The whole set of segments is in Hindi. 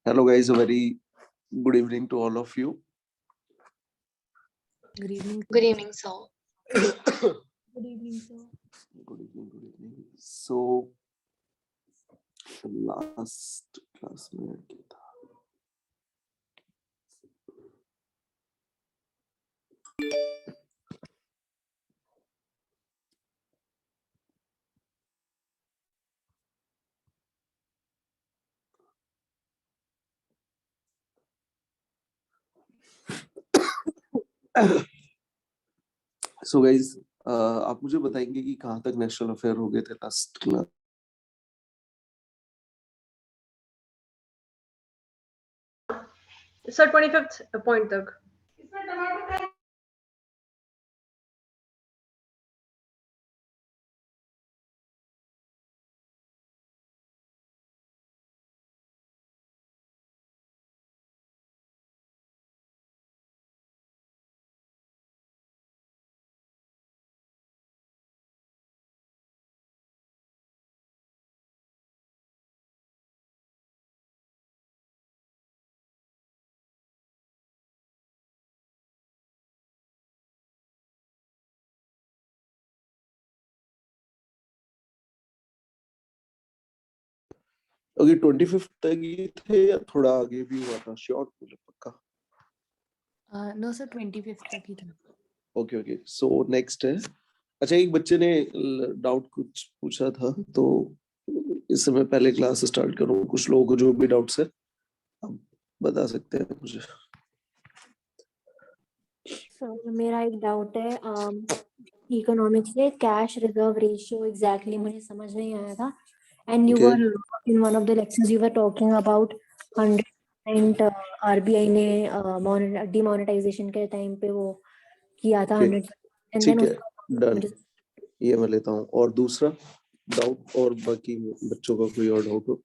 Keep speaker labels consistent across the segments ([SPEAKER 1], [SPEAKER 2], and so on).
[SPEAKER 1] Hello guys, a very good evening to all of you.
[SPEAKER 2] Good evening.
[SPEAKER 3] Good evening, sir.
[SPEAKER 2] Good evening, sir.
[SPEAKER 1] Good evening. So last class में क्या था? So guys, आप मुझे बताएंगे कि कहाँ तक नेशनल अफेयर हो गए थे last class?
[SPEAKER 3] Sir, 25th point तक.
[SPEAKER 1] ओके 25th तक ही थे या थोड़ा आगे भी हुआ था? श्योर मुझे पक्का.
[SPEAKER 2] No, sir, 25th तक ही था.
[SPEAKER 1] ओके सो नेक्स्ट है. अच्छा, एक बच्चे ने डाउट कुछ पूछा था, तो इस समय पहले क्लास स्टार्ट करूं. कुछ लोगों को जो भी डाउट्स है आप बता सकते हैं मुझे.
[SPEAKER 4] सर मेरा एक डाउट है इकोनॉमिक्स में कैश रिजर्व रेशियो एग्जैक्टली मुझे समझ नहीं आया था. And you
[SPEAKER 1] Okay.
[SPEAKER 4] Were in one of the lectures you were talking about 100% RBI ने डिमोनेटाइजेशन के टाइम पे वो किया था.
[SPEAKER 1] Okay.
[SPEAKER 4] 100 एंड
[SPEAKER 1] ठीक
[SPEAKER 4] देन
[SPEAKER 1] है, डन. ये मैं लेता हूँ. और दूसरा डाउट, और बाकी बच्चों का कोई और डाउट हो?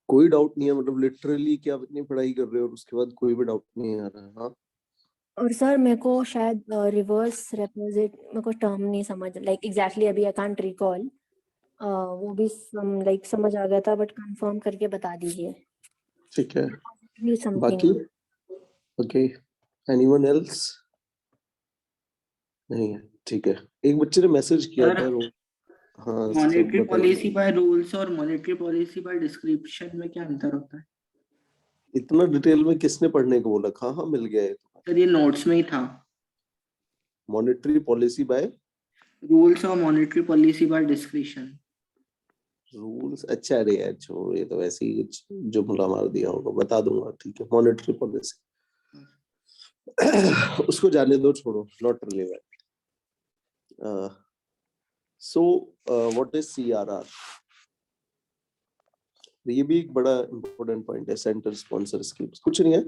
[SPEAKER 1] कोई डाउट नहीं है? मतलब लिटरली क्या आप इतनी पढ़ाई कर रहे हो और उसके बाद कोई भी डाउट नहीं आ रहा है? हाँ.
[SPEAKER 4] और सर मेरे को शायद रिवर्स रेपोजिट मेरे को टर्म नहीं समझ लाइक एग्जैक्टली अभी आई कांट रिकॉल. वो भी लाइक समझ आ गया था बट कंफर्म करके बता दीजिए.
[SPEAKER 1] ठीक है.
[SPEAKER 4] समथिंग
[SPEAKER 1] बाकी ओके, एनीवन एल्स? नहीं है. ठीक है. एक बच्चे ने मैसेज किया था. हाँ,
[SPEAKER 5] मॉनेटरी
[SPEAKER 1] बताइए.
[SPEAKER 5] पॉलिसी बाय रूल्स और मॉनेटरी पॉलिसी बाय डिस्क्रिप्शन में क्या अंतर होता है?
[SPEAKER 1] इतना डिटेल में किसने पढ़ने को बोला? कहाँ मिल गया है?
[SPEAKER 5] सर ये नोट्स में ही था.
[SPEAKER 1] मॉनेटरी पॉलिसी बाय
[SPEAKER 5] रूल्स और monetary policy bye description.
[SPEAKER 1] Rules. अच्छा रे यार, छोड़, ये तो वैसे ही कुछ जुमला मार दिया होगा. बता दूंगा. ठीक है, मॉनेटरी पॉलिसी. उसको जाने दो, छोड़ो, not relevant. So what is CRR? ये भी एक बड़ा इंपॉर्टेंट पॉइंट है. सेंटर स्पॉन्सर स्कीम्स कुछ नहीं है.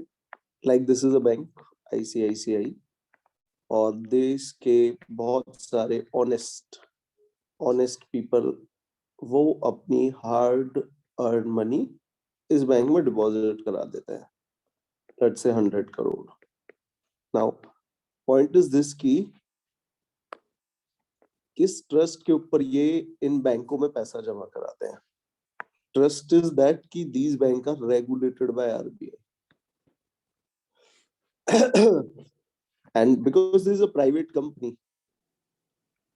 [SPEAKER 1] Like this is a bank, ICICI, और देश के बहुत सारे ऑनेस्ट पीपल वो अपनी हार्ड अर्न मनी इस बैंक में डिपॉजिट करा देते हैं. Let's say 100 crore. Now point is this की किस ट्रस्ट के ऊपर ये इन बैंकों में पैसा जमा कराते हैं? ट्रस्ट इज दैट कि these bank are regulated by RBI. And because this is a private company,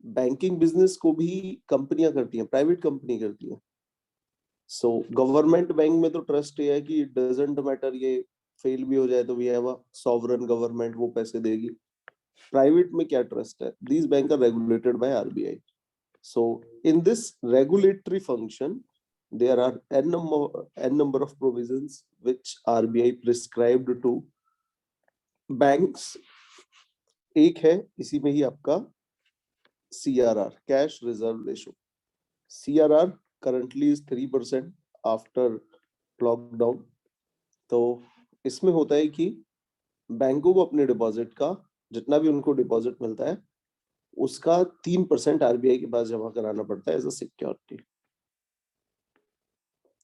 [SPEAKER 1] banking business को भी कंपनियां करती हैं, प्राइवेट कंपनी करती है. सो गवर्नमेंट बैंक में तो ट्रस्ट ये है कि इट डजंट मैटर, ये फेल भी हो जाए तो we have a sovereign government, वो पैसे देगी. प्राइवेट में क्या ट्रस्ट है? These bank are regulated by RBI. So in this regulatory function there are n number of provisions which RBI prescribed to banks. एक है इसी में ही आपका CRR, cash reserve ratio. CRR currently is 3% after lockdown. तो इसमें होता है कि बैंकों को अपने डिपॉजिट का जितना भी उनको डिपॉजिट मिलता है उसका 3% आरबीआई के पास जमा कराना पड़ता है एज अ सिक्योरिटी.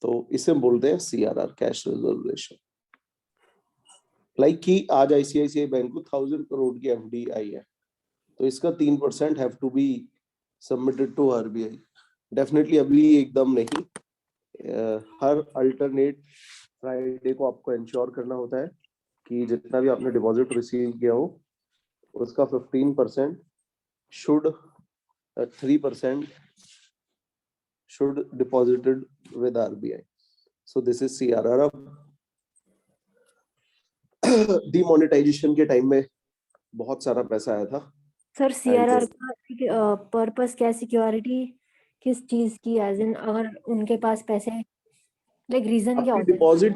[SPEAKER 1] तो इसे बोलते हैं CRR, cash reserve ratio. Like कि आज आईसीआईसीआई बैंक को 1000 करोड़ की एफडी आई है, तो इसका 3% have to be submitted to RBI. Definitely अभी एकदम नहीं, हर अल्टरनेट फ्राइडे को आपको इंश्योर करना होता है कि जितना भी आपने डिपॉजिट रिसीव किया हो उसका 15% should 3% should deposited with RBI. So this is CRR. अब demonetization के टाइम में बहुत सारा पैसा आया था.
[SPEAKER 4] सर सीआरआर का पर्पस क्या, सिक्योरिटी किस चीज की, एज इन अगर उनके पास पैसे, लाइक रीजन क्या
[SPEAKER 1] आपकी
[SPEAKER 4] होता है?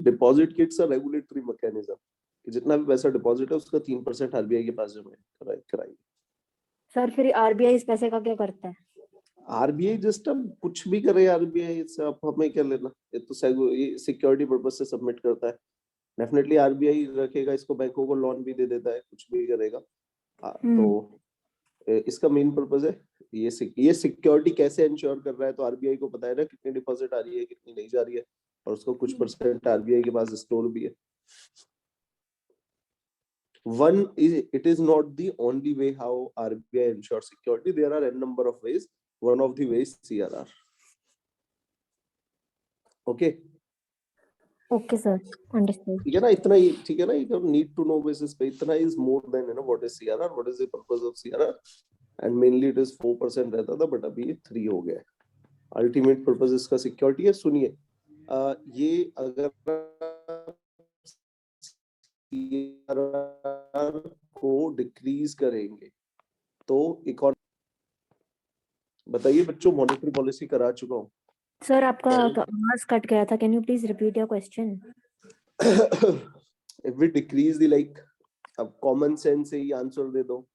[SPEAKER 1] डिपॉजिट की इट्स अ रेगुलेटरी मैकेनिज्म कि जितना भी पैसा डिपॉजिट है उसका 3% आरबीआई के पास जमा कराइए.
[SPEAKER 4] सर फिर आरबीआई इस पैसे का क्या करता है?
[SPEAKER 1] आरबीआई जस्ट अब कुछ भी करे आरबीआई इससे आप हमें क्या लेना. ये तो सिक्योरिटी पर्पस से सबमिट करता है. डेफिनेटली आरबीआई रखेगा इसको, बैंकों को लोन भी दे देता है, कुछ भी करेगा. तो इसका मेन पर्पस है ये सिक्योरिटी कैसे इंश्योर कर रहा है. तो आरबीआई को पता है ना कितनी डिपॉजिट आ रही है कितनी नहीं जा रही है, और उसको कुछ परसेंट आरबीआई के पास स्टोर भी है. It is not the only way how RBI ensures security. There are n number of ways. One of the ways CRR. Okay.
[SPEAKER 4] Okay sir, understood.
[SPEAKER 1] ठीक है ना, इतना ही ठीक है ना. You need to know basis पे इतना is more than what is CRR, what is the purpose of CRR, and mainly it is 4% रहता था, but अभी ये 3 हो गया है. Ultimate purpose इसका security है. सुनिए, ये अगर CRR को डिक्रीज करेंगे तो इकोनॉमी, बताइए बच्चों, मॉनेटरी पॉलिसी करा चुका हूँ.
[SPEAKER 4] सर आपका आवाज कट गया था, can you please repeat your question?
[SPEAKER 1] If we decrease the like, अब कॉमन सेंस से ही आंसर दे दो.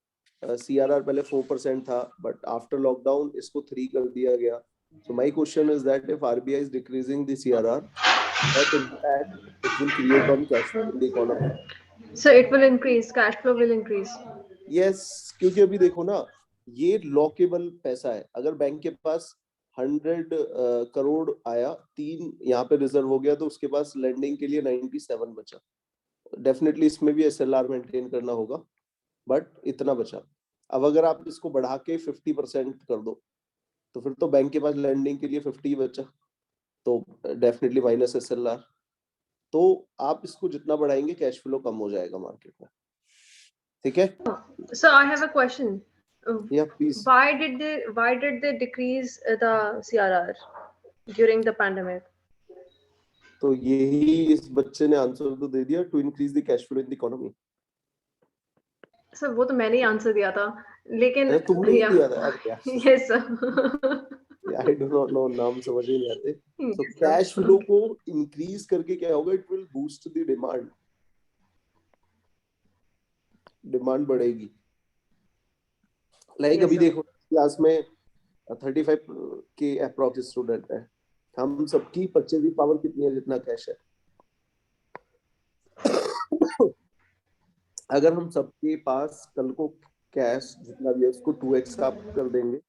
[SPEAKER 1] CRR पहले 4% था, बट आफ्टर लॉकडाउन इसको 3 कर दिया गया. So my question is that if RBI is decreasing the CRR, what impact it will create on cash flow in the economy?
[SPEAKER 3] So it will increase, cash flow will increase.
[SPEAKER 1] Yes, क्योंकि अभी देखो ना, ये लॉकेबल पैसा है. अगर बैंक के पास 100 करोड़ आया, 3 यहाँ पे रिजर्व हो गया, तो उसके पास लेंडिंग के लिए 97 बचा. डेफिनेटली इसमें भी एसएलआर मेंटेन करना होगा, बट इतना बचा. अब अगर आप इसको बढ़ा के 50% कर दो, तो फिर तो बैंक के पास लेंडिंग के लिए 50 बचा, तो डेफिनेटली माइनस एसएलआर. तो आप इसको जितना बढ़ाएंगे कैश फ्लो कम हो जाएगा मार्केट में. ठीक है.
[SPEAKER 3] So I have a question.
[SPEAKER 1] Yeah, please.
[SPEAKER 3] Why did they decrease the CRR during the pandemic?
[SPEAKER 1] तो यही इस बच्चे ने आंसर तो दे दिया, to increase the cash flow in the economy.
[SPEAKER 3] Sir वो तो मैंने ही आंसर दिया था, लेकिन
[SPEAKER 1] तुमने ही दिया था यार. क्या
[SPEAKER 3] yes sir.
[SPEAKER 1] I do not no, नाम समझ ही नहीं आते. तो
[SPEAKER 3] Yes, sir.
[SPEAKER 1] कैश फ्लो को इंक्रीज करके क्या होगा, it will boost the demand. Demand बढ़ेगी. लाइक
[SPEAKER 3] Yes,
[SPEAKER 1] अभी
[SPEAKER 3] sir.
[SPEAKER 1] देखो क्लास में 35 के अप्रोक्स स्टूडेंट है. हम सबकी परचेजिंग पावर कितनी है, जितना कैश है. अगर हम सबके पास कल को कैश जितना भी है उसको 2x आप कर देंगे,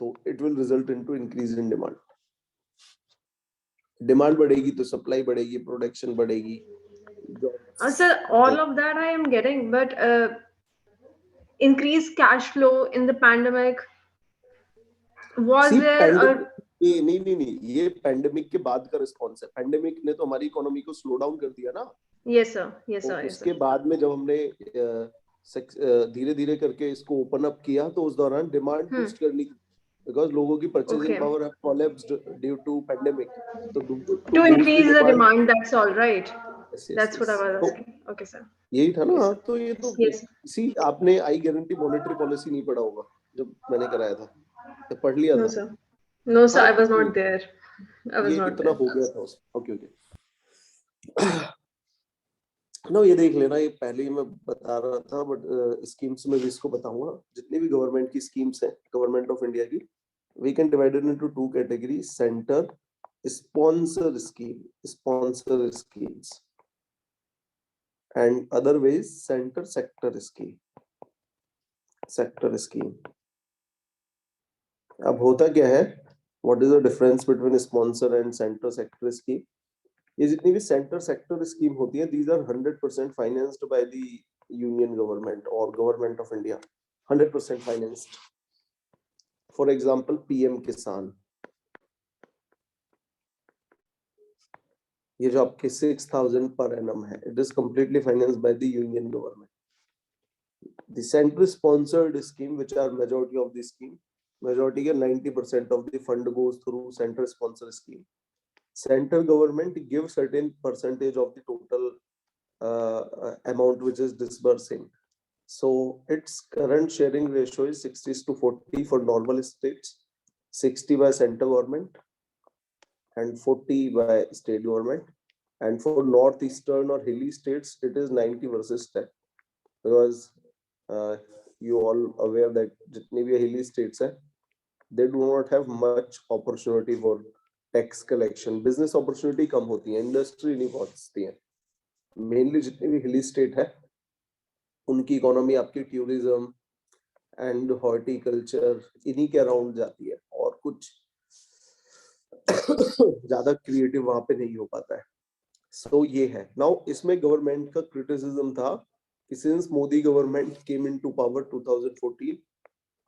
[SPEAKER 1] तो it will result into increase in demand. Demand बढ़ेगी तो सप्लाई बढ़ेगी, प्रोडक्शन बढ़ेगी.
[SPEAKER 3] Sir, all of that I am getting, but increased cash flow in the pandemic, was
[SPEAKER 1] See,
[SPEAKER 3] there a
[SPEAKER 1] नहीं, ये पैंडेमिक के बाद का रिस्पॉन्स है. पैंडेमिक ने तो हमारी इकोनॉमी को स्लो डाउन कर दिया ना.
[SPEAKER 3] yes sir, yes
[SPEAKER 1] तो
[SPEAKER 3] sir, yes
[SPEAKER 1] उसके
[SPEAKER 3] sir.
[SPEAKER 1] बाद में जब हमने धीरे धीरे करके इसको ओपन अप किया, तो उस दौरान डिमांड बूस्ट करनी, बिकॉज लोगों की purchasing
[SPEAKER 3] Okay.
[SPEAKER 1] Power have collapsed due to pandemic. तो
[SPEAKER 3] To increase the demand, that's all right.
[SPEAKER 1] Yes, yes,
[SPEAKER 3] That's what I
[SPEAKER 1] yes.
[SPEAKER 3] was
[SPEAKER 1] तो
[SPEAKER 3] asking. Okay sir.
[SPEAKER 1] यही था ना.
[SPEAKER 3] Yes,
[SPEAKER 1] हाँ, तो ये तो
[SPEAKER 3] Yes.
[SPEAKER 1] सी आपने आई गारंटी मॉनेटरी पॉलिसी नहीं पढ़ा होगा जब मैंने कराया था, तो पढ़ लिया
[SPEAKER 3] No
[SPEAKER 1] था.
[SPEAKER 3] sir. No sir,
[SPEAKER 1] हाँ,
[SPEAKER 3] I was
[SPEAKER 1] तो
[SPEAKER 3] not there. I was
[SPEAKER 1] ये
[SPEAKER 3] not
[SPEAKER 1] इतना
[SPEAKER 3] there.
[SPEAKER 1] हो गया था. Okay okay. नो, ये देख लेना, ये पहले ही मैं बता रहा था, बट स्कीम्स में भी इसको बताऊंगा. जितनी भी गवर्नमेंट की स्कीम्स हैं, गवर्नमेंट ऑफ इंडिया की, we can divide it into 2 category: centre sponsor schemes and other ways centre sector scheme. अब होता क्या है, what is the difference between sponsor and centre sector scheme? ये जितनी भी सेंटर सेक्टर स्कीम होती है, these are 100% financed by the union government or government of India. 100% financed. For example, PM Kisan. ये जो आपके 6,000 पर एनम है, it is completely financed by the union government. The center sponsored scheme, which are majority of the scheme, majority के 90% of the fund goes through center sponsor scheme. Central government gives certain percentage of the total amount which is disbursing. So its current sharing ratio is 60:40 for normal states, 60 by central government and 40 by state government. And for northeastern or hilly states, it is 90 versus 10. Because you all aware that जितने भी hilly states हैं, they do not have much opportunity for tax collection. Business opportunity कम होती है, industry नहीं पहुंचती है. Mainly जितने भी hilly state है, उनकी इकोनॉमी आपकी टूरिज्म एंड हॉर्टिकल्चर इन्हीं के अराउंड जाती है, और कुछ ज्यादा क्रिएटिव वहां पे नहीं हो पाता है. सो ये है. नाउ इसमें गवर्नमेंट का क्रिटिसिज्म था कि since Modi government came into power 2014,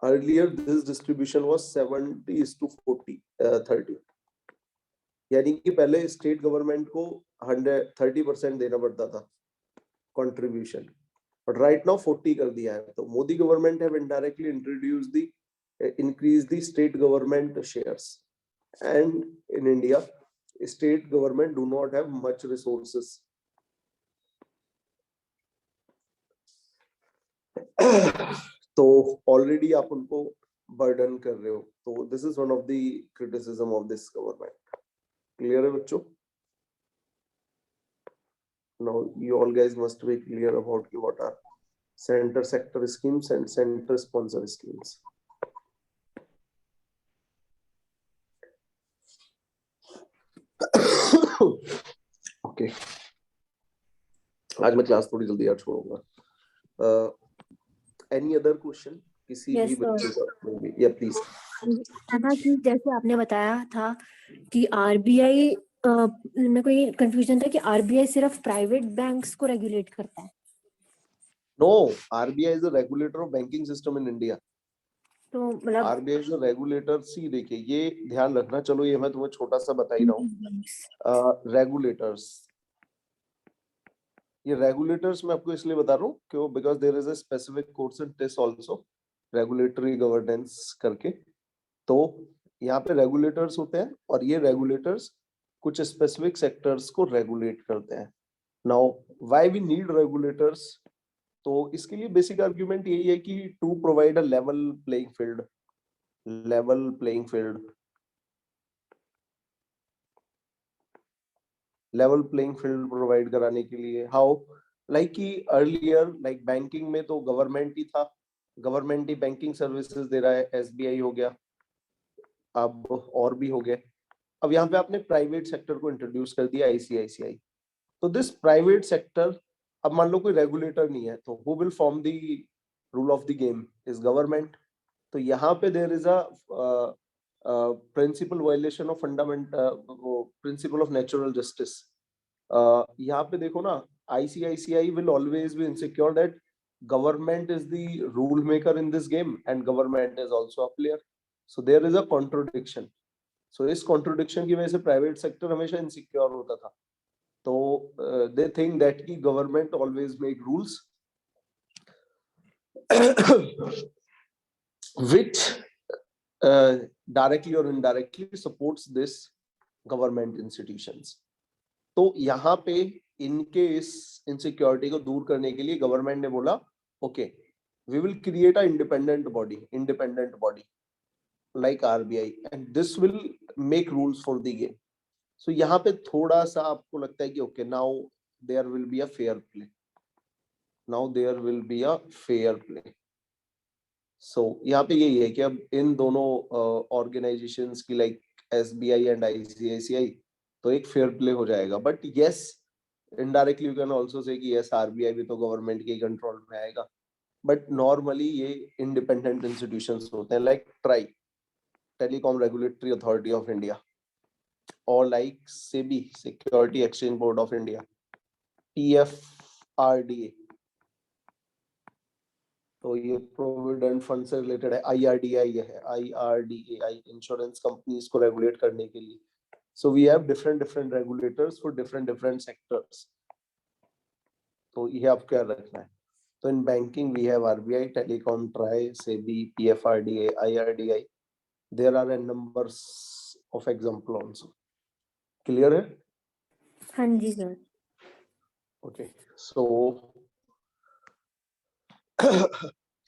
[SPEAKER 1] earlier this distribution was 70:40 30. यानी कि पहले स्टेट गवर्नमेंट को 130% देना पड़ता था कंट्रीब्यूशन, but right now 40 कर दिया है. तो Modi government have indirectly introduced the increase the state government shares, and in India state government do not have much resources. तो already आप उनको burden कर रहे हो. तो this is one of the criticism of this government. Clear है बच्चों? Now you all guys must be clear about what are center sector schemes and center sponsor schemes. Okay. आज मैं क्लास थोड़ी जल्दी यार छोड़ूंगा. Any other question? किसी
[SPEAKER 4] Yes,
[SPEAKER 1] भी
[SPEAKER 4] sir.
[SPEAKER 1] बच्चे का? Yeah, please.
[SPEAKER 4] था कि जैसे आपने बताया था कि आरबीआई, मेरे को ये कंफ्यूजन था कि आरबीआई सिर्फ प्राइवेट बैंक्स को रेगुलेट करता है.
[SPEAKER 1] No, RBI is the regulator of banking system in India.
[SPEAKER 4] तो मतलब
[SPEAKER 1] RBI is the regulator. सी देखिए, ये ध्यान रखना. चलो ये मैं तुम्हें छोटा सा बता ही रहा हूँ. रेगुलेटर्स, ये रेगुलेटर्स मैं आपको इसलिए बता रहा हूँ क्यों, because there is a specific course in test also, regulatory governance करके. तो यहाँ पे रेगुलेटर्स होते हैं, और ये रेगुलेटर्स कुछ स्पेसिफिक सेक्टर्स को रेगुलेट करते हैं. Now why we need regulators? तो इसके लिए बेसिक आर्गुमेंट यही है कि to provide a level playing field. Level playing field, level playing field provide कराने के लिए. हाउ? लाइक कि अर्लियर लाइक बैंकिंग में तो गवर्नमेंट ही था, गवर्नमेंट ही बैंकिंग सर्विसेज दे रहा है. एसबीआई हो गया, अब और भी हो गए. अब यहाँ पे आपने प्राइवेट सेक्टर को इंट्रोड्यूस कर दिया, आईसीआईसीआई. तो दिस प्राइवेट सेक्टर, अब मान लो कोई रेगुलेटर नहीं है, तो who will form the rule of the game? Is government. तो यहाँ पे there is a principle violation of fundamental, principle of natural justice. यहाँ पे देखो ना, ICICI will always be insecure that government is the rule maker in this game and government is also a player. So there is a contradiction. So इस contradiction की वजह से private sector हमेशा insecure होता था. तो they think that की government always make rules which directly or indirectly supports this government institutions. तो यहाँ पे इनके इस इनसिक्योरिटी को दूर करने के लिए गवर्नमेंट ने बोला, okay, we will create a independent body like RBI, and this will make rules for the game. So यहाँ पे थोड़ा सा आपको लगता है कि okay, now there will be a fair play. So यहाँ पे यही है कि अब इन दोनों ऑर्गेनाइजेशंस की लाइक एसबीआई एंड आईसीआईसीआई, तो एक फेयर प्ले हो जाएगा. But yes, indirectly you can also say कि यस, आरबीआई भी तो गवर्नमेंट के कंट्रोल में आएगा. बट नॉर्मली ये इंडिपेंडेंट इंस्टीट्यूशंस होते हैं, like TRAI, telecom regulatory authority of India, और like SEBI, security exchange board of India, PFRDA, तो ये प्रोविडेंट फंड से रिलेटेड है. आईआरडीआई है, आईआरडीएआई इंश्योरेंस कंपनीज को रेगुलेट करने के लिए. So we have different regulators for different sectors. तो ये आपको क्या रखना है? तो in banking we have RBI, Telecom, TRAI, SEBI, PFRDA, IRDI. There are a numbers of example also. Clear है?
[SPEAKER 4] हाँ जी sir.
[SPEAKER 1] Okay. So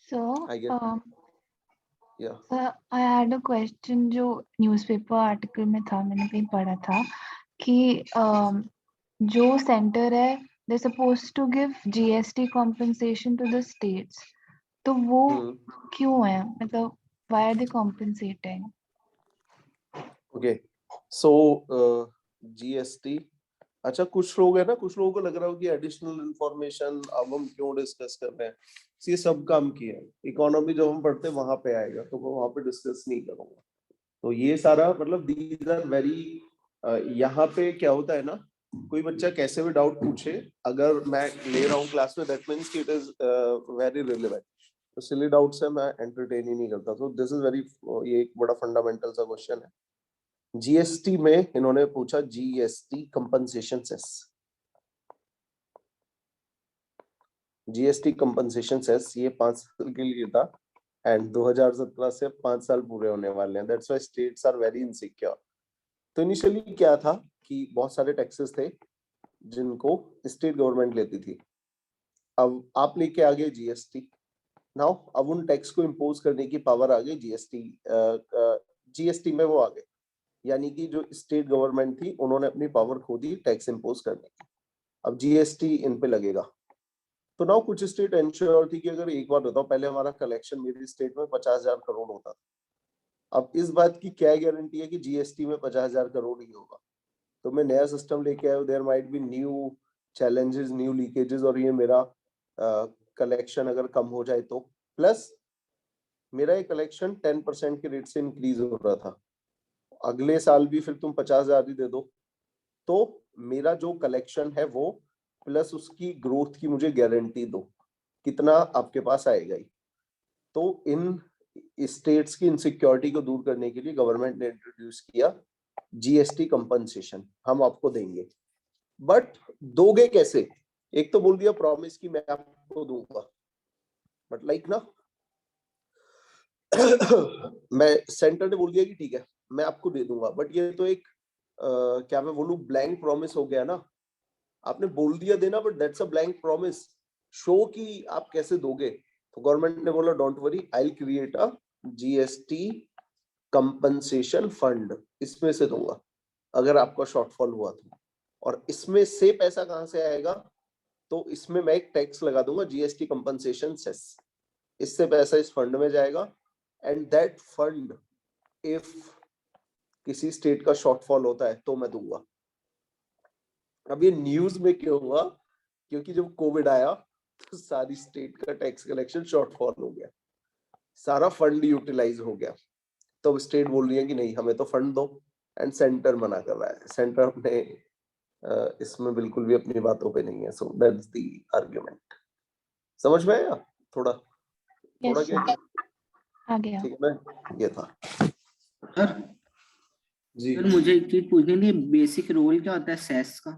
[SPEAKER 2] So,
[SPEAKER 1] I guess yeah.
[SPEAKER 2] I had a question जो न्यूज़पेपर आर्टिकल में था, मैंने कहीं पढ़ा था कि जो सेंटर है they're supposed to give GST compensation to the states. तो वो क्यों है? मतलब why are they compensating?
[SPEAKER 1] Okay. So GST. अच्छा, कुछ लोग है ना, कुछ लोगों को लग रहा हो कि एडिशनल इंफॉर्मेशन अब हम क्यों डिस्कस कर रहे हैं. ये सब काम किया है, इकोनॉमी जब हम पढ़ते हैं वहां पे आएगा, तो मैं वहां पे डिस्कस नहीं करूंगा. तो ये सारा मतलब दीज आर वेरी, यहाँ पे क्या होता है ना, कोई बच्चा कैसे भी डाउट पूछे, अगर मैं ले रहा हूँ क्लास में, दैट मींस कि इट इज वेरी रिलेवेंट. तो सिली डाउट से मैं एंटरटेन ही नहीं करता. तो दिस इज वेरी, ये एक बड़ा फंडामेंटल सा क्वेश्चन है. जीएसटी में इन्होंने पूछा GST compensation cess. GST compensation cess ये 5 साल के लिए था एंड 2017 से 5 साल पूरे होने वाले हैं. That's why states are very insecure. तो इनिशियली क्या था कि बहुत सारे टैक्सेस थे जिनको स्टेट गवर्नमेंट लेती थी. अब आप लेके आ गए जीएसटी. नाउ अब उन टैक्स को इम्पोज करने की पावर आ गई जीएसटी. जीएसटी में वो आ गए, यानी कि जो स्टेट गवर्नमेंट थी उन्होंने अपनी पावर खो दी टैक्स इम्पोज करने की. अब जीएसटी इन पे लगेगा. तो नाउ कुछ स्टेट एंश्योर थी कि अगर एक बार बताओ, पहले हमारा कलेक्शन मेरी स्टेट में 50,000 करोड़ होता था. अब इस बात की क्या गारंटी है कि जीएसटी में 50,000 करोड़ ही होगा. तो मैं नया सिस्टम लेके आया, there might be new challenges, new leakages, और ये मेरा कलेक्शन अगर कम हो जाए तो, प्लस मेरा ये कलेक्शन 10% के रेट से इंक्रीज हो रहा था. अगले साल भी फिर तुम 50,000 ही दे दो, तो मेरा जो कलेक्शन है वो प्लस उसकी ग्रोथ की मुझे गारंटी दो, कितना आपके पास आएगा ही. तो इन स्टेट्स की इनसिक्योरिटी को दूर करने के लिए गवर्नमेंट ने इंट्रोड्यूस किया जीएसटी कंपनसेशन. हम आपको देंगे, बट दोगे कैसे? एक तो बोल दिया प्रॉमिस कि मैं आपको दूंगा, बट लाइक ना मैं सेंटर ने बोल दिया कि ठीक है मैं आपको दे दूंगा, बट ये तो एक क्या मैं बोलूं, ब्लैंक प्रॉमिस हो गया ना. आपने बोल दिया देना, but that's a blank promise. Show कि आप कैसे दोगे. तो गवर्नमेंट ने बोला don't worry, I will create a GST compensation fund, इसमें से दूंगा अगर आपका शॉर्टफॉल हुआ तो. और इसमें से पैसा कहां से आएगा? तो इसमें मैं एक टैक्स लगा दूंगा, जीएसटी कंपनसेशन सेस. इससे पैसा इस फंड में जाएगा, एंड दैट फंड इफ किसी स्टेट का शॉर्टफॉल होता है तो मैं दूंगा. अब ये न्यूज में क्यों हुआ? क्योंकि जब कोविड आया तो सारी स्टेट का टैक्स कलेक्शन शॉर्टफॉल हो गया, सारा फंड यूटिलाइज हो गया. तो स्टेट बोल रही है कि नहीं हमें तो फंड दो, एंड सेंटर मना कर रहा है. सेंटर अपने इसमें बिल्कुल भी अपनी बातों पे नहीं है. So that's the argument. समझ में आया? थोड़ा थोड़ा
[SPEAKER 2] Yes,
[SPEAKER 1] क्या?
[SPEAKER 2] sir. आ गया.
[SPEAKER 1] ठीक है, ये था
[SPEAKER 5] सर
[SPEAKER 1] जी.
[SPEAKER 5] सर मुझे एक चीज पूछनी थी, बेसिक रोल क्या होता है सेस का?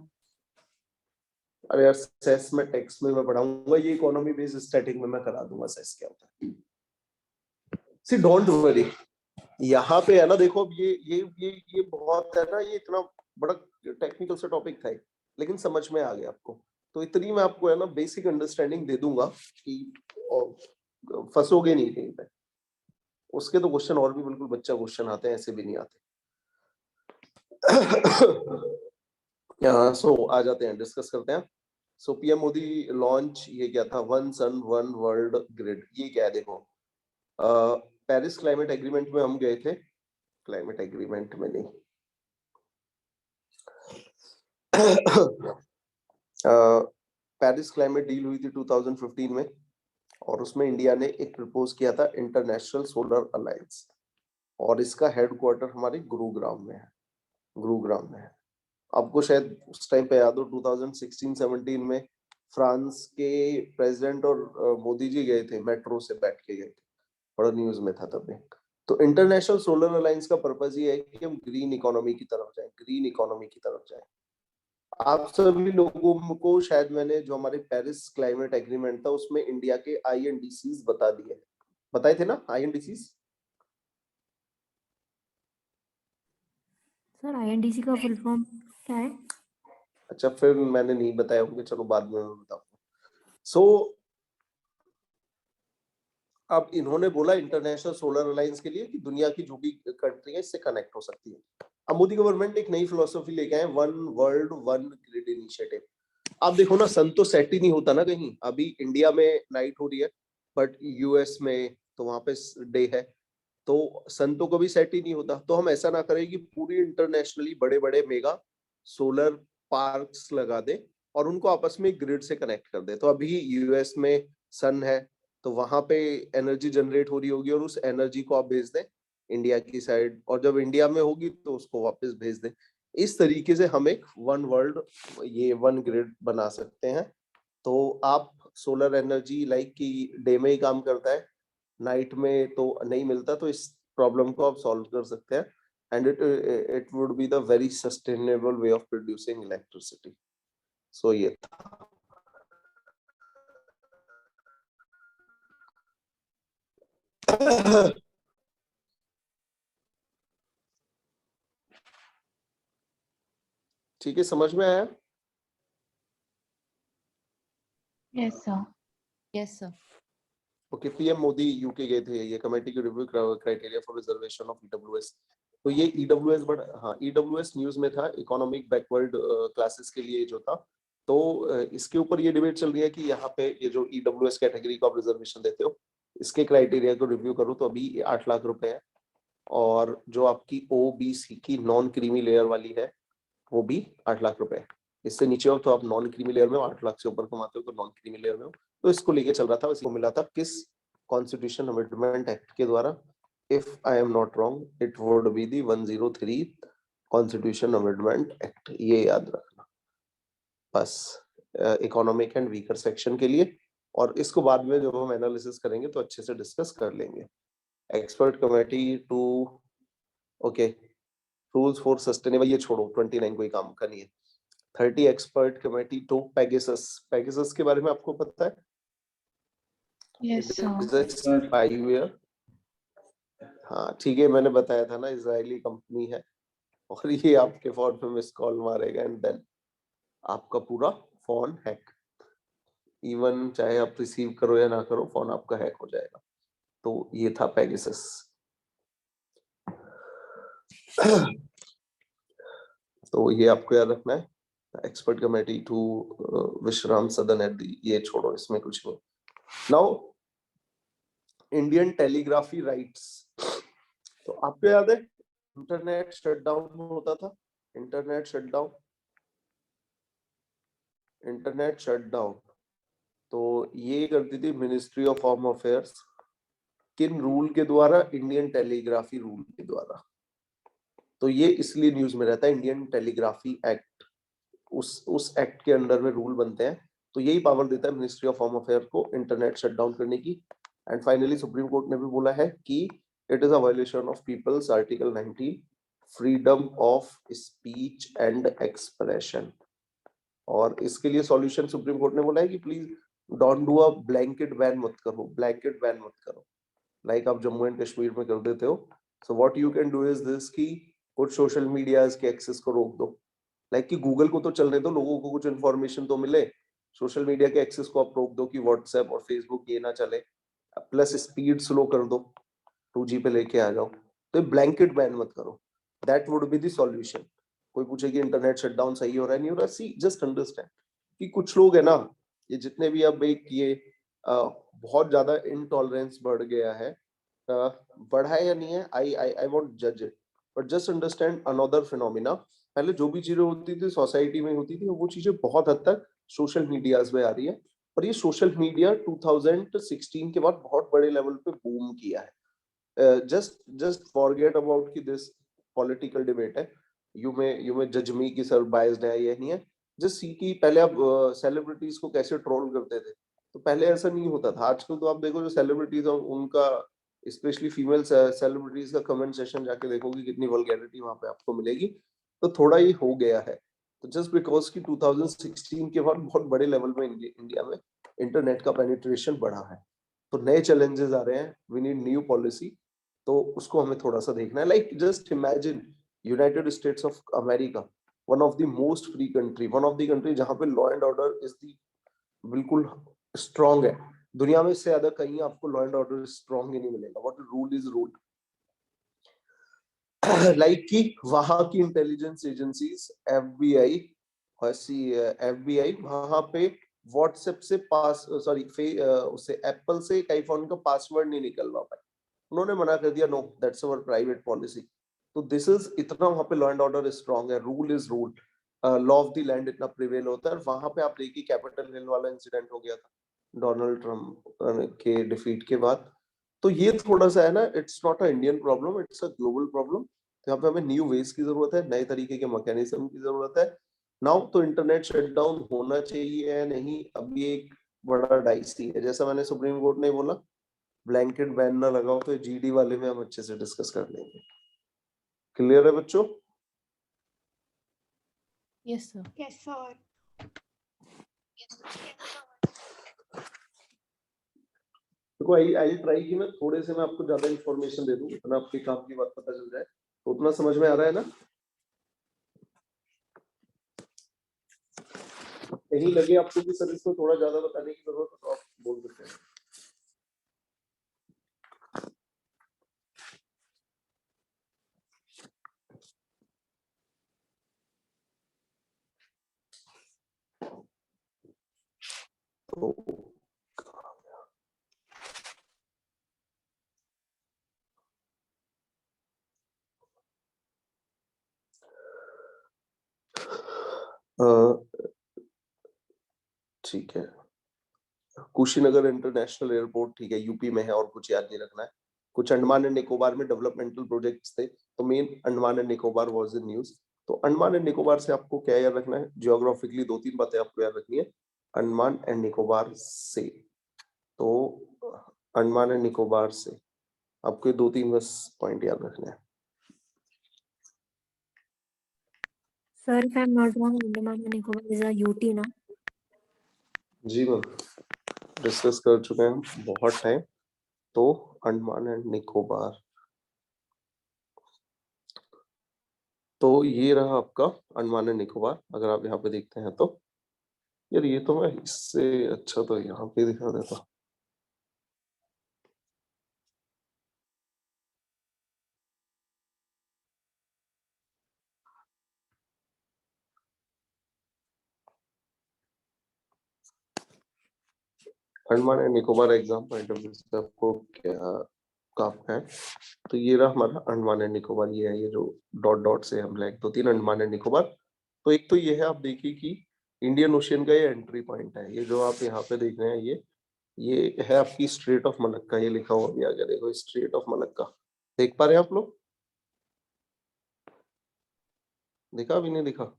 [SPEAKER 1] अरे यार, सेस में टैक्स में मैं पढ़ाऊंगा, ये इकोनॉमी बेस्ड स्टैटिक में मैं करा दूंगा सेस क्या होता है. सी डोंट वरी, यहाँ पे है ना, देखो अब ये बहुत है ना, ये इतना बड़ा टेक्निकल सा टॉपिक था लेकिन समझ में आ गया आपको. तो इतनी मैं आपको है ना बेसिक अंडरस्टैंडिंग दे दूंगा कि फंसोगे नहीं कहीं पे. उसके तो क्वेश्चन और भी बिल्कुल बच्चा क्वेश्चन आते हैं, ऐसे भी नहीं आते. यहाँ सो आ जाते हैं, डिस्कस करते हैं. सो पीएम मोदी लॉन्च, ये क्या था? One sun one world grid. ये क्या है? देखो, पेरिस क्लाइमेट एग्रीमेंट में हम गए थे. क्लाइमेट एग्रीमेंट में नहीं, पेरिस क्लाइमेट डील हुई थी 2015 में, और उसमें इंडिया ने एक प्रपोज किया था इंटरनेशनल सोलर अलायंस, और इसका हेडक्वार्टर हमारे गुरुग्राम में है. गुरुग्राम में है. आपको शायद उस टाइम पे याद हो 2016-17 में फ्रांस के प्रेसिडेंट और मोदी जी गए थे, मेट्रो से बैठ के गए थे, बड़ा न्यूज में था तब. तो इंटरनेशनल सोलर अलायंस का पर्पस ये है कि हम ग्रीन इकोनॉमी की तरफ जाएं, ग्रीन इकोनॉमी की तरफ जाएं। आप सभी लोगों को शायद मैंने जो हमारे पेरिस क्लाइमेट एग्रीमेंट था उसमें इंडिया के INDCs बता दिए, बताए थे ना INDCs?
[SPEAKER 4] सर INDC का फुल फॉर्म क्या है?
[SPEAKER 1] अच्छा, फिर मैंने नहीं बताया होंगे, चलो बाद में मैं बताऊंगा। सो अब इन्होंने बोला इंटरनेशनल सोलर अलायंस के लिए कि दुनिया की जो भी कंट्री है इससे कनेक्ट हो सकती है। अब मोदी गवर्नमेंट एक नई फिलोसफी लेके आए, one world one grid initiative. आप देखो ना, सन तो सेट ही नहीं होता ना कहीं। अभी इंडिया में नाइट हो रही है, बट US में तो वहां पे डे है, तो सन तो कभी सेट ही नहीं होता। तो हम ऐसा ना करें कि पूरी इंटरनेशनली बड़े बड़े मेगा सोलर पार्क्स लगा दे और उनको आपस में ग्रिड से कनेक्ट कर दे। तो अभी US में सन है, तो वहां पे एनर्जी जनरेट हो रही होगी और उस एनर्जी को आप भेज दें इंडिया की साइड, और जब इंडिया में होगी तो उसको वापस भेज दें। इस तरीके से हम एक वन वर्ल्ड, ये वन ग्रिड बना सकते हैं। तो आप सोलर एनर्जी लाइक कि डे में ही काम करता है, नाइट में तो नहीं मिलता, तो इस प्रॉब्लम को आप सॉल्व कर सकते हैं। And it would be the very sustainable way of producing electricity. So ये ठीक है, समझ में आया?
[SPEAKER 2] Yes, sir.
[SPEAKER 6] Yes, sir.
[SPEAKER 1] Okay, PM Modi UK गए थे, ये कमेटी की review criteria for reservation of EWS। तो ये EWS, बट हाँ, EWS न्यूज में था, इकोनॉमिक बैकवर्ड क्लासेस के लिए जो था। तो इसके ऊपर ये डिबेट चल रही है कि यहाँ पे ये जो EWS कैटेगरी को आप रिजर्वेशन देते हो, इसके क्राइटेरिया को रिव्यू करो तो अभी 8 लाख रुपए है, और जो आपकी OBC की नॉन क्रीमी लेयर वाली है वो भी 8 लाख रुपए है। इससे नीचे हो तो आप नॉन क्रीमी लेयर में हो, 8 लाख से ऊपर कमाते हो तो नॉन क्रीमी लेयर में हो। तो इसको लेके चल रहा था, इसी को मिला था किस कॉन्स्टिट्यूशन अमेंडमेंट एक्ट के द्वारा? If I am not wrong it would be the 103 constitution amendment act, ये याद रखना बस, इकोनॉमिक एंड वीकर सेक्शन के लिए। और इसको बाद में जब हम एनालिसिस करेंगे तो अच्छे से डिस्कस कर लेंगे। Expert committee to, okay, rules for sustainable, ये छोड़ो, 29 कोई काम का नहीं है। 30 expert committee to Pegasus. Pegasus के बारे में आपको पता है?
[SPEAKER 2] Yes, sir.
[SPEAKER 1] It is a spyware। हाँ ठीक है, मैंने बताया था ना, इजरायली कंपनी है और ये आपके फोन पे मिस कॉल मारेगा एंड देन आपका पूरा फोन हैक, इवन चाहे आप रिसीव करो या ना करो, फोन आपका हैक हो जाएगा। तो ये था पेगासस। तो ये आपको याद रखना है। एक्सपर्ट कमेटी टू विश्राम सदन एट दी, ये छोड़ो, इसमें कुछ नहीं। Now Indian telegraphy rights. तो आपको याद है इंटरनेट शटडाउन होता था, इंटरनेट शटडाउन, इंटरनेट शटडाउन। तो ये करती थी मिनिस्ट्री ऑफ होम अफेयर्स, किन रूल के द्वारा? इंडियन टेलीग्राफी रूल के द्वारा। तो ये इसलिए न्यूज में रहता है, इंडियन टेलीग्राफी एक्ट, उस एक्ट के अंडर में रूल बनते हैं। तो यही पावर देता है मिनिस्ट्री ऑफ होम अफेयर को इंटरनेट शटडाउन करने की। एंड फाइनली सुप्रीम कोर्ट ने भी बोला है कि it is a violation of people's article 19, freedom of speech and expression. और इसके लिए सॉल्यूशन सुप्रीम कोर्ट ने बोला है कि please don't do a blanket ban मत करो, ब्लैंकेट बैन मत करो, लाइक आप जम्मू एंड कश्मीर में कर देते हो। So what you can do is this कि कुछ सोशल मीडियाज के एक्सेस को रोक दो, लाइक कि गूगल को तो चलने दो, लोगों को कुछ इन्फॉर्मेशन तो मिले। सोशल मीडिया के एक्सेस को आप रोक दो कि व्हाट्सएप और फेसबुक ये ना चले, प्लस स्पीड स्लो कर दो, 2G पे लेके आ जाओ। तो ब्लैंकेट बैन मत करो, that would be the solution. कोई पूछे कि इंटरनेट शटडाउन सही हो रहा है नहीं हो रहा, सी जस्ट अंडरस्टैंड कि कुछ लोग है ना, ये जितने भी अब एक ये बहुत ज्यादा इनटॉलरेंस बढ़ गया है, बढ़ा है या नहीं है, आई वोंट जज it, but just understand another phenomena. पहले जो भी चीजें होती थी सोसाइटी में होती थी, वो चीजें बहुत हद तक सोशल मीडियाज में आ रही है। और ये सोशल मीडिया 2016 के बाद बहुत बड़े लेवल पे बूम किया है। जस्ट फॉरगेट अबाउट कि दिस पॉलिटिकल डिबेट है, यू मे जज मी कि सर बायस्ड है, ये नहीं है। जस्ट सी कि पहले आप सेलिब्रिटीज को कैसे ट्रोल करते थे, तो पहले ऐसा नहीं होता था। आजकल तो आप देखो जो सेलिब्रिटीज है उनका स्पेशली फीमेल सेलिब्रिटीज का कमेंट सेशन जाके देखोगे कितनी वल्गैरिटी वहां पे आपको मिलेगी। तो थोड़ा ही हो गया है। तो जस्ट बिकॉज कि 2016 के बाद बहुत बड़े लेवल में इंडिया में इंटरनेट का पेनिट्रेशन बढ़ा है, तो नए चैलेंजेस आ रहे हैं, वी नीड न्यू पॉलिसी। तो उसको हमें थोड़ा सा देखना है। Like just imagine United states of America, one of the most free country, one of the country जहां पे law and order is the बिल्कुल स्ट्रांग है। दुनिया में इससे ज्यादा कहीं आपको लॉ एंड ऑर्डर स्ट्रांग ही नहीं मिलेगा। What rule is rule. Like कि वहां की इंटेलिजेंस एजेंसीज एफबीआई वहां पे व्हाट्सएप से उससे एप्पल से एक आईफोन का पासवर्ड नहीं निकलवा पाए। उन्होंने मना कर दिया, no that's our private policy. तो दिस इज इतना वहां पे लॉ एंड ऑर्डर स्ट्रांग है, rule is rule, law of the land इतना प्रिवेल होता है। वहां पे आप देखिए कैपिटल हिल वाला इंसिडेंट हो गया था डोनाल्ड ट्रम्प के डिफीट के बाद। तो ये थोड़ा सा है ना, it's not a Indian problem, it's a global problem. यहाँ पे हमें न्यू वेज की जरूरत है, नए तरीके के मैकेनिज्म की जरूरत है। नाउ तो इंटरनेट शटडाउन होना चाहिए या नहीं, अभी एक बड़ा डाइसी है। जैसा मैंने सुप्रीम कोर्ट ने बोला ब्लैंकेट बैन ना लगाओ, तो जीडी वाले में हम अच्छे से डिस्कस कर लेंगे। क्लियर है बच्चों?
[SPEAKER 4] Yes sir.
[SPEAKER 6] Yes, sir.
[SPEAKER 1] देखो आई ट्राई कि मैं थोड़े से मैं आपको ज्यादा इंफॉर्मेशन दे दूं, इतना आपके काम की बात पता चल जाए। तो उतना समझ में आ रहा है ना? कहीं लगे आपको कि सर इसको थोड़ा ज्यादा बताने की जरूरत है तो आप बोल सकते हैं। तो ठीक है, कुशीनगर इंटरनेशनल एयरपोर्ट, ठीक है, यूपी में है और कुछ याद नहीं रखना है। कुछ अंडमान एंड निकोबार में डेवलपमेंटल प्रोजेक्ट्स थे, तो main Andaman and Nicobar was in news. तो अंडमान एंड निकोबार से आपको क्या याद रखना है? जियोग्राफिकली दो तीन बातें आपको याद रखनी है अंडमान एंड निकोबार से। तो अंडमान एंड निकोबार से आपको ये दो तीन बस पॉइंट याद रखने हैं।
[SPEAKER 4] Sir if I am not wrong, Andaman and Nicobar is a UT ना?
[SPEAKER 1] जी मैम, डिस्कस कर चुके हैं हम बहुत टाइम। तो अंडमान एंड निकोबार, तो ये रहा आपका अंडमान एंड निकोबार। अगर आप यहाँ पे देखते हैं तो यार ये तो मैं इससे अच्छा तो यहाँ पे दिखा देता। Andaman and Nicobar exam point of view से आपको क्या काम है? तो ये रहा हमारा अंडमान एंड निकोबार, ये है, ये जो डॉट डॉट से हम लाइक दो तीन अंडमान एंड निकोबार। तो एक तो ये है, आप देखिए कि इंडियन ओशियन का ये एंट्री पॉइंट है। ये जो आप यहाँ पे देख रहे हैं ये है आपकी स्ट्रेट ऑफ मलक्का। ये लिखा हुआ भी आगे देखो, स्ट्रेट ऑफ मलक्का। देख पा रहे हैं आप लोग? दिखा भी नहीं दिखा?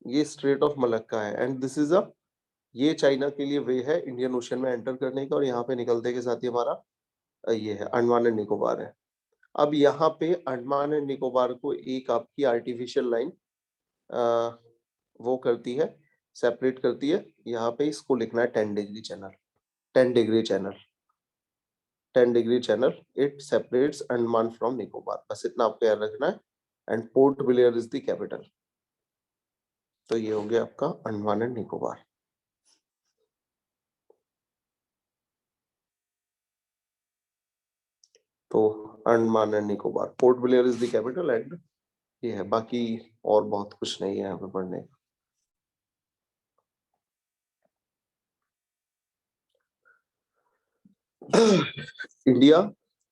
[SPEAKER 1] ये स्ट्रेट ऑफ मलक्का है एंड दिस इज अ, ये चाइना के लिए वे है इंडियन ओशियन में एंटर करने का, और यहाँ पे निकलते के साथ ही हमारा ये है अंडमान एंड निकोबार है। अब यहाँ पे अंडमान एंड निकोबार को एक आपकी आर्टिफिशियल लाइन वो करती है, सेपरेट करती है। यहाँ पे इसको लिखना है 10 degree channel, 10 degree channel, 10 degree channel. It separates Andaman from Nicobar, बस इतना आपको याद रखना है। And port Blair is the capital. तो ये हो गया आपका अंडमान एंड निकोबार। तो Andaman and Nicobar, port Blair is the capital and ये है। बाकी और बहुत कुछ नहीं है यहाँ पे पढ़ने का। India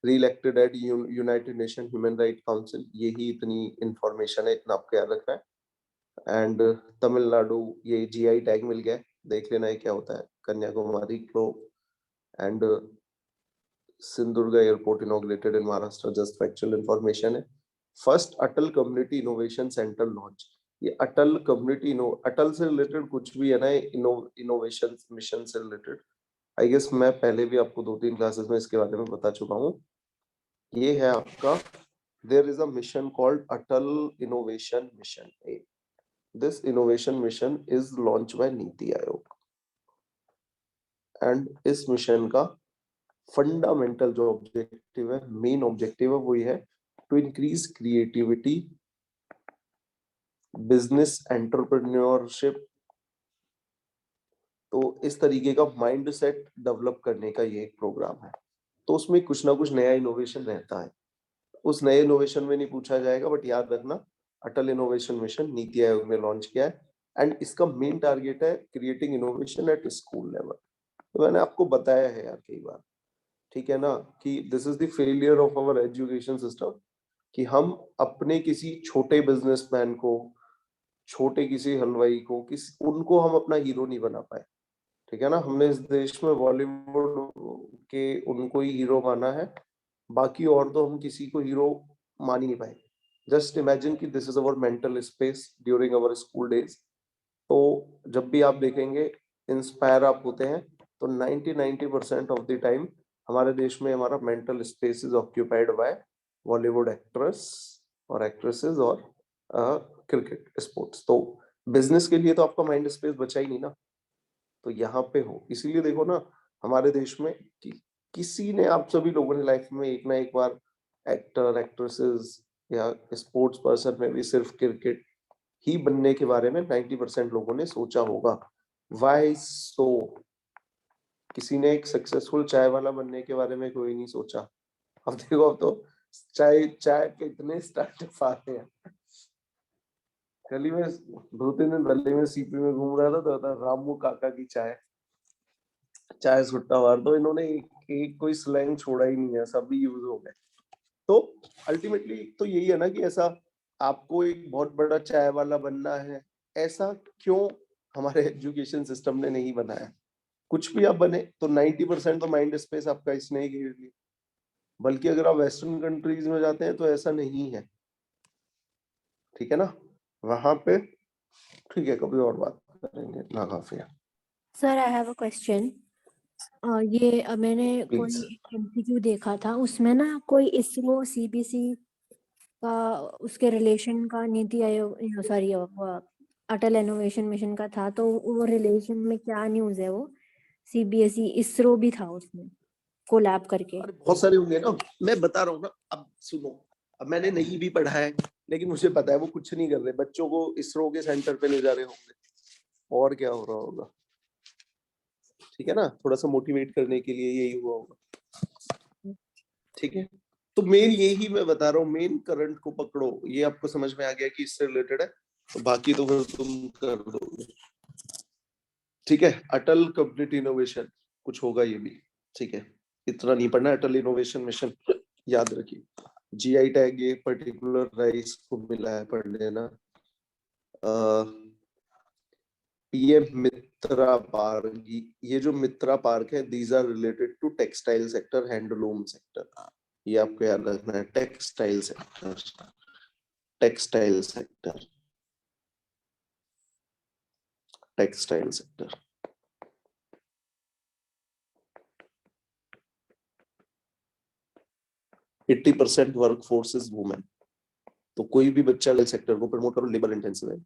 [SPEAKER 1] re-elected at United Nation human right council, यही इतनी इंफॉर्मेशन है, इतना आपको याद रखना है। एंड तमिलनाडु, ये जीआई टैग मिल गया है, देख लेना है क्या होता है। कन्याकुमारी को and Sindhudurg airport inaugurated in Maharashtra, just factual information है। फर्स्ट अटल कम्युनिटी इनोवेशन सेंटर लॉन्च। ये अटल कम्युनिटी अटल से रिलेटेड कुछ भी है ना, इनोवेशन मिशन से रिलेटेड आई गेस मैं पहले भी आपको 2-3 क्लासेस में इसके बारे में बता चुका हूँ। ये है आपका, there is a mission called Atal innovation mission. This innovation mission is launch by NITI Aayog, and इस मिशन का फंडामेंटल जो ऑब्जेक्टिव है, मेन ऑब्जेक्टिव है, वो ये है to increase creativity, business entrepreneurship. तो इस तरीके का माइंड सेट डेवलप करने का ये एक प्रोग्राम है। तो उसमें कुछ ना कुछ नया इनोवेशन रहता है। उस नए इनोवेशन में नहीं पूछा जाएगा, बट याद रखना अटल इनोवेशन मिशन नीति आयोग ने लॉन्च किया है, एंड इसका मेन टारगेट है creating innovation at school level. तो मैंने आपको बताया है यार कई बार, ठीक है ना, कि this is the failure of our education system, कि हम अपने किसी छोटे बिजनेसमैन को, छोटे किसी हलवाई को, उनको हम अपना हीरो नहीं बना पाए। ठीक है ना, हमने इस देश में बॉलीवुड के उनको ही हीरो माना है, बाकी और तो हम किसी को हीरो मान ही नहीं पाए। जस्ट इमेजिन कि this is our mental space during our school days. तो जब भी आप देखेंगे इंस्पायर आप होते हैं, तो 90% ऑफ द टाइम हमारे देश में हमारा mental space is occupied by Bollywood actress और एक्ट्रेसेस और क्रिकेट स्पोर्ट्स। तो बिजनेस के लिए तो आपका माइंड स्पेस बचा ही नहीं ना, तो यहाँ पे हो। इसीलिए देखो ना हमारे देश में कि किसी ने, आप सभी लोगों ने लाइफ में एक ना एक बार एक्टर एक्ट्रेसेस या स्पोर्ट्स पर्सन में भी सिर्फ क्रिकेट ही बनने के बारे में 90% लोगों ने सोचा होगा। वाई सो? किसी ने एक सक्सेसफुल चाय वाला बनने के बारे में कोई नहीं सोचा। अब देखो, अब तो चाय चाय के इतने स्टार्टअप आ रहे हैं। कल ही मैं 2-3 दिन पहले में सीपी में घूम रहा था, तो था रामू काका की चाय, चाय सुट्टा मार दो। इन्होंने एक कोई स्लैंग छोड़ा ही नहीं है, सभी यूज हो गए। तो अल्टीमेटली तो यही है ना, कि ऐसा आपको एक बहुत बड़ा चाय वाला बनना है, ऐसा क्यों हमारे एजुकेशन सिस्टम ने नहीं बनाया? कुछ भी आप बने तो 90% तो माइंड स्पेस आपका इसने ही घेर लिया। बल्कि अगर आप वेस्टर्न कंट्रीज में जाते हैं तो ऐसा नहीं है, ठीक है ना, वहां पे ठीक है, कभी और बात करेंगे ना, काफी है।
[SPEAKER 4] Sir I have a question. ये मैंने कोई
[SPEAKER 1] प्लीज।
[SPEAKER 4] एमसीक्यू देखा था, उसमें ना कोई इसरो सीबीसी का उसके रिलेशन का नीति आयोग, सॉरी अटल इनोवेशन मिशन का था, तो वो रिलेशन में क्या न्यूज़ है? वो सीबीएसई इसरो भी था उसमें कोलैब करके।
[SPEAKER 1] अरे बहुत सारे होंगे ना, मैं बता रहा हूँ ना। अब सुनो, अब मैंने नहीं भी पढ़ा है, लेकिन मुझे पता है वो कुछ नहीं कर रहे, बच्चों को इसरो के सेंटर पे ले जा रहे होंगे, और क्या हो रहा होगा। ठीक है ना, थोड़ा सा मोटिवेट करने के लिए यही हुआ होगा। ठीक है, तो मेन यही मैं बता रहा हूँ, मेन करंट को पकड़ो। ये आपको समझ में आ गया कि इससे रिलेटेड है, तो बाकी तो फिर तुम कर दोगे। ठीक है, अटल कंप्लीट इनोवेशन कुछ होगा ये भी। ठीक है, इतना नहीं पढ़ना, अटल इनोवेशन मिशन याद रखिए। जीआई टैग ये पर्टिकुलर राइस को मिला है, पढ़ लेना। पीएम मित्रा पार्क, ये जो मित्रा पार्क है, these are related to textile sector, handloom sector. ये आपको याद रखना है, textile sector, textile sector, textile sector. Eighty 80% work force is women. तो कोई भी बच्चा सेक्टर को प्रमोट करो, लेबर इंटेंसिव है।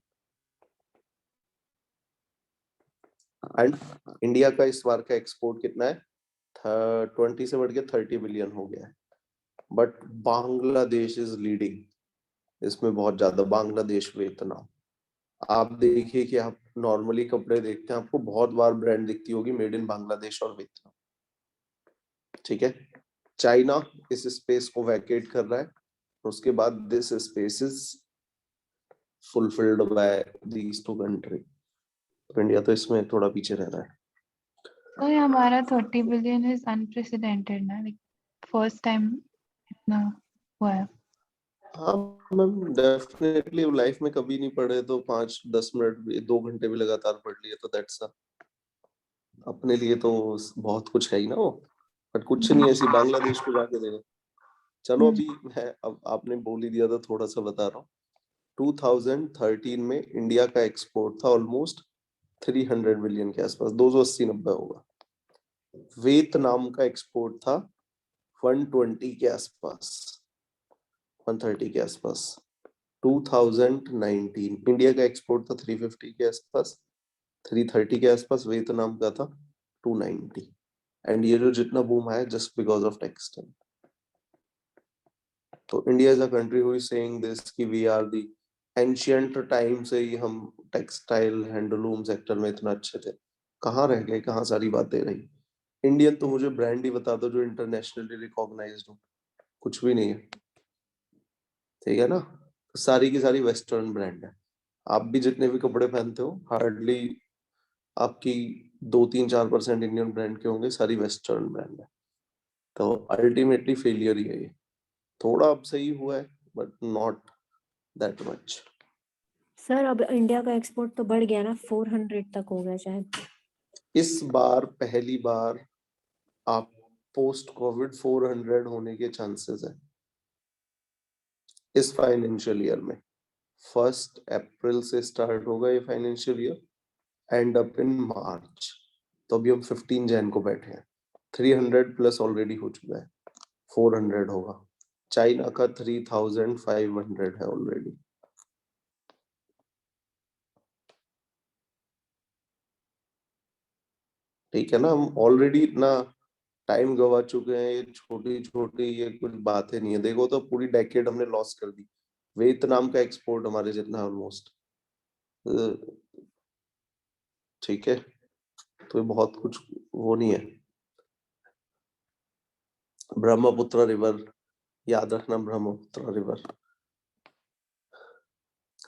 [SPEAKER 1] एंड इंडिया का इस बार का एक्सपोर्ट कितना है? 20 से बढ़ के 30 बिलियन हो गया है। बट बांग्लादेश इज लीडिंग इसमें बहुत ज्यादा। बांग्लादेश, वियतनाम। आप देखिए कि आप नॉर्मली कपड़े देखते हैं, आपको बहुत बार ब्रांड दिखती होगी मेड इन बांग्लादेश और वियतनाम। ठीक है, चाइना इस स्पेस को वैकेट कर रहा है, उसके बाद this space is fulfilled by these two country. India तो इसमें थोड़ा पीछे रह रहा है।
[SPEAKER 2] तो ये हमारा 30 बिलियन इज अनप्रेसिडेंटेड ना, लाइक फर्स्ट टाइम इतना हुआ है।
[SPEAKER 1] हाँ मैम, डेफिनेटली लाइफ में कभी नहीं पढ़े तो 5-10 मिनट भी, 2 घंटे भी लगातार पढ़ लिए तो दैट्स अपने लिए तो बहुत कुछ है ही ना वो। बट कुछ नहीं, ऐसी बांग्लादेश को जाके देखो। चलो अभी मैं, अब आपने बोल ही दिया था, थोड़ा सा बता रहा हूँ। 2013 में इंडिया का एक्सपोर्ट था ऑलमोस्ट 300 बिलियन के आसपास, 280-90 होगा। वियतनाम का एक्सपोर्ट था 120 के आसपास, 130 के आसपास। 2019 इंडिया का एक्सपोर्ट था 350 के आसपास, 330 के आसपास। वियतनाम का था 290। एंड ये जो जितना बूम आया जस्ट बिकॉज ऑफ टेक्सटाइल। तो India is a country who is saying this कि we are the ancient time से ही हम टेक्सटाइल हैंडलूम सेक्टर में इतना अच्छे थे। कहाँ रह गए, कहाँ सारी बातें रही। इंडियन तो मुझे ब्रांड ही बता दो जो इंटरनेशनली रिकॉग्नाइज्ड हो, कुछ भी नहीं है, ठीक है ना। सारी की सारी वेस्टर्न ब्रांड है। आप भी जितने भी कपड़े पहनते हो हार्डली आपकी 2-3-4% इंडियन ब्रांड के होंगे, सारी वेस्टर्न ब्रांड है। तो अल्टीमेटली फेलियर ही है ये। थोड़ा अब सही हुआ है but not that much.
[SPEAKER 4] Sir अब इंडिया का एक्सपोर्ट तो बढ़ गया ना, 400 तक हो गया शायद।
[SPEAKER 1] इस बार पहली बार आप पोस्ट कोविड 400 होने के चांसेस है इस फाइनेंशियल ईयर में। 1 अप्रैल से स्टार्ट होगा ये financial year, and up in March. तो अभी हम 15 जैन को बैठे हैं, 300 प्लस ऑलरेडी हो चुका है, 400 होगा। चाइना का 3500 है ऑलरेडी। ठीक है ना, हम ऑलरेडी इतना टाइम गवा चुके हैं। ये छोटी छोटी ये कुछ बातें नहीं है। देखो तो पूरी डेकेड हमने लॉस कर दी। वियतनाम का एक्सपोर्ट हमारे जितना ऑलमोस्ट, ठीक है। तो ये बहुत कुछ वो नहीं है। ब्रह्मपुत्र रिवर याद रखना, ब्रह्मपुत्र रिवर।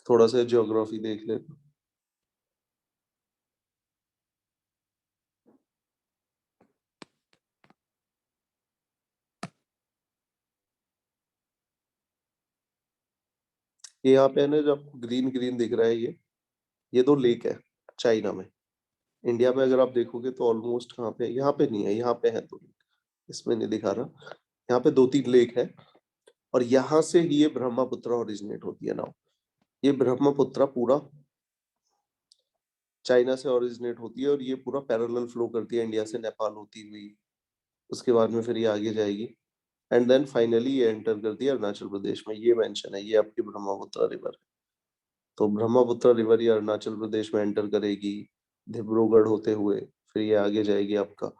[SPEAKER 1] थोड़ा सा ज्योग्राफी देख ले। ये यहाँ पे है ना, जब ग्रीन ग्रीन दिख रहा है ये 2 लेक है चाइना में। इंडिया में अगर आप देखोगे तो ऑलमोस्ट कहाँ पे, यहाँ पे नहीं है, यहाँ पे है 2 लेक, इसमें नहीं दिखा रहा। यहाँ पे 2-3 लेक है और यहाँ से ही ये ब्रह्मपुत्र ओरिजिनेट होती है। ना ये ब्रह्मपुत्र पूरा चाइना से ओरिजिनेट होती है और ये पूरा पैरेलल फ्लो करती है इंडिया से, नेपाल होती हुई। उसके बाद में फिर ये आगे जाएगी एंड देन फाइनली ये एंटर करती है अरुणाचल प्रदेश में। ये मेंशन है, ये आपकी ब्रह्मपुत्र रिवर। तो ब्रह्मपुत्र रिवर ये अरुणाचल प्रदेश में एंटर करेगी डिब्रूगढ़ होते हुए, फिर ये आगे जाएगी आपका।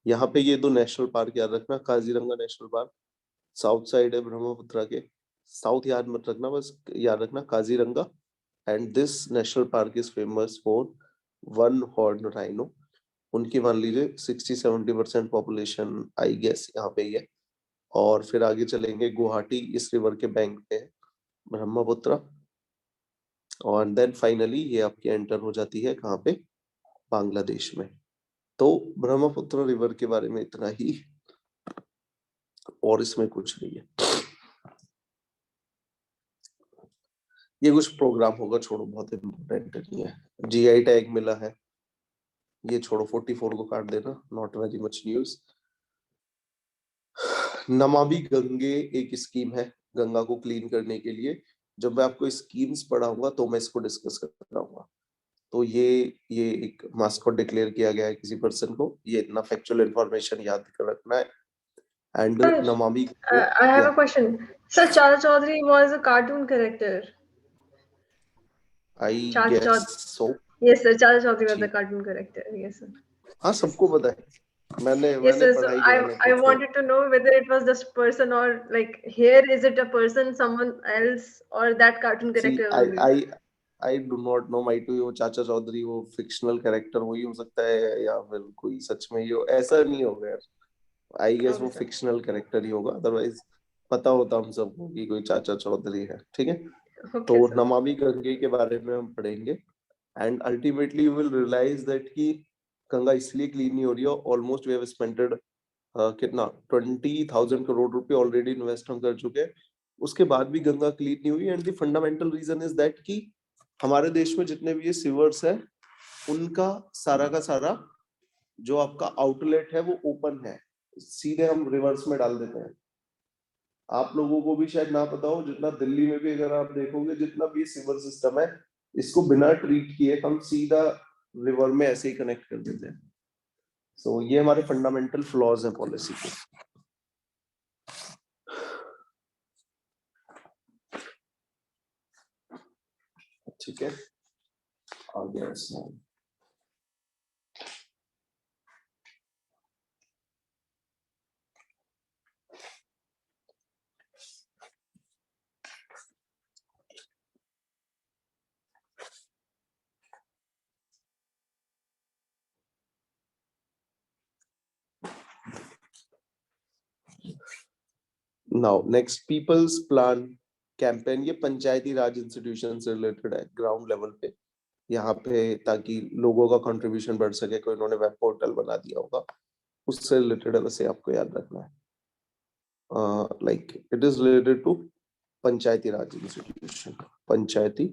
[SPEAKER 1] यहाँ पे ये 2 नेशनल पार्क याद रखना। Kaziranga national park south side है ब्रह्मपुत्र के, साउथ याद मत रखना, बस याद रखना Kaziranga. And this national park is famous for one horn rhino. उनकी मान लीजिए 60-70% पॉपुलेशन आई गेस यहाँ पे ही है। और फिर आगे चलेंगे, गुवाहाटी इस रिवर के बैंक पे है ब्रह्मपुत्र। और देन फाइनली ये आपकी एंटर हो जाती है कहाँ पे, बांग्लादेश में। तो ब्रह्मपुत्र रिवर के बारे में इतना ही, और इसमें कुछ नहीं है। ये कुछ प्रोग्राम होगा, छोड़ो, बहुत इम्पोर्टेंट नहीं है। जीआई टैग मिला है, ये छोड़ो, 44 को काट देना, not very much news. Namami Gange एक स्कीम है गंगा को क्लीन करने के लिए। जब मैं आपको स्कीम्स पढ़ाऊंगा तो मैं इसको डिस्कस कराऊंगा। तो ये एक मास्कॉट डिक्लेयर किया गया है किसी पर्सन को, ये इतना फैक्चुअल इंफॉर्मेशन याद कर रखना है। And
[SPEAKER 3] Sir,
[SPEAKER 1] Namami
[SPEAKER 3] I have a question. Sir, Chacha Chaudhary was a cartoon character.
[SPEAKER 1] I
[SPEAKER 3] Chacha
[SPEAKER 1] guess
[SPEAKER 3] Chaudhary.
[SPEAKER 1] So.
[SPEAKER 3] Yes, sir. Chacha Chaudhary was a
[SPEAKER 1] ठीक,
[SPEAKER 3] cartoon character. Yes, sir.
[SPEAKER 1] हाँ सबको पता है। मैंने
[SPEAKER 3] Yes, sir. So
[SPEAKER 1] पढ़ाई
[SPEAKER 3] I
[SPEAKER 1] करा है
[SPEAKER 3] I
[SPEAKER 1] खुद को।
[SPEAKER 3] wanted to know whether it was just person or like here is it a person, someone else, or that cartoon
[SPEAKER 1] सी
[SPEAKER 3] character
[SPEAKER 1] I
[SPEAKER 3] only?
[SPEAKER 1] I I do not know my too. वो चाचा चौधरी वो फिक्शनल कैरेक्टर वही हो सकता है या फिर कोई सच में ही हो, ऐसा नहीं होगा यार। आई गेस
[SPEAKER 3] Okay,
[SPEAKER 1] वो
[SPEAKER 3] sir.
[SPEAKER 1] फिक्शनल कैरेक्टर ही होगा, अदरवाइज पता होता हम सबको कि कोई चाचा चौधरी है, ठीक है।
[SPEAKER 3] Okay,
[SPEAKER 1] तो
[SPEAKER 3] sir.
[SPEAKER 1] नमामि गंगे के बारे में हम पढ़ेंगे and ultimately you will realise that कि गंगा इसलिए क्लीन नहीं हो रही है। ऑलमोस्ट वी हैव स्पेंटेड कितना 20,000 करोड़ रुपए ऑलरेडी इन्वेस्ट हम कर चुके हैं, उसके बाद भी गंगा क्लीन नहीं हुई। And the fundamental reason is that कि हमारे देश में जितने भी ये सिवर्स है उनका सारा का सारा जो आपका आउटलेट है वो ओपन है, सीधे हम रिवर्स में डाल देते हैं। आप लोगों को भी शायद ना पता हो, जितना दिल्ली में भी अगर आप देखोगे जितना भी सिवर सिस्टम है, इसको बिना ट्रीट किए हम सीधा रिवर में ऐसे ही कनेक्ट कर देते हैं। सो ये हमारे फंडामेंटल फ्लॉज है पॉलिसी के। ठीक है, आगे ऐसा now next people's plan campaign. ये पंचायती राज इंस्टीट्यूशन से रिलेटेड है, ग्राउंड लेवल पे यहाँ पे, ताकि लोगों का कंट्रीब्यूशन बढ़ सके। कोई इन्होंने वेब पोर्टल बना दिया होगा, उससे रिलेटेड है, वैसे आपको याद रखना है। Like it is related to Panchayati Raj institution, Panchayati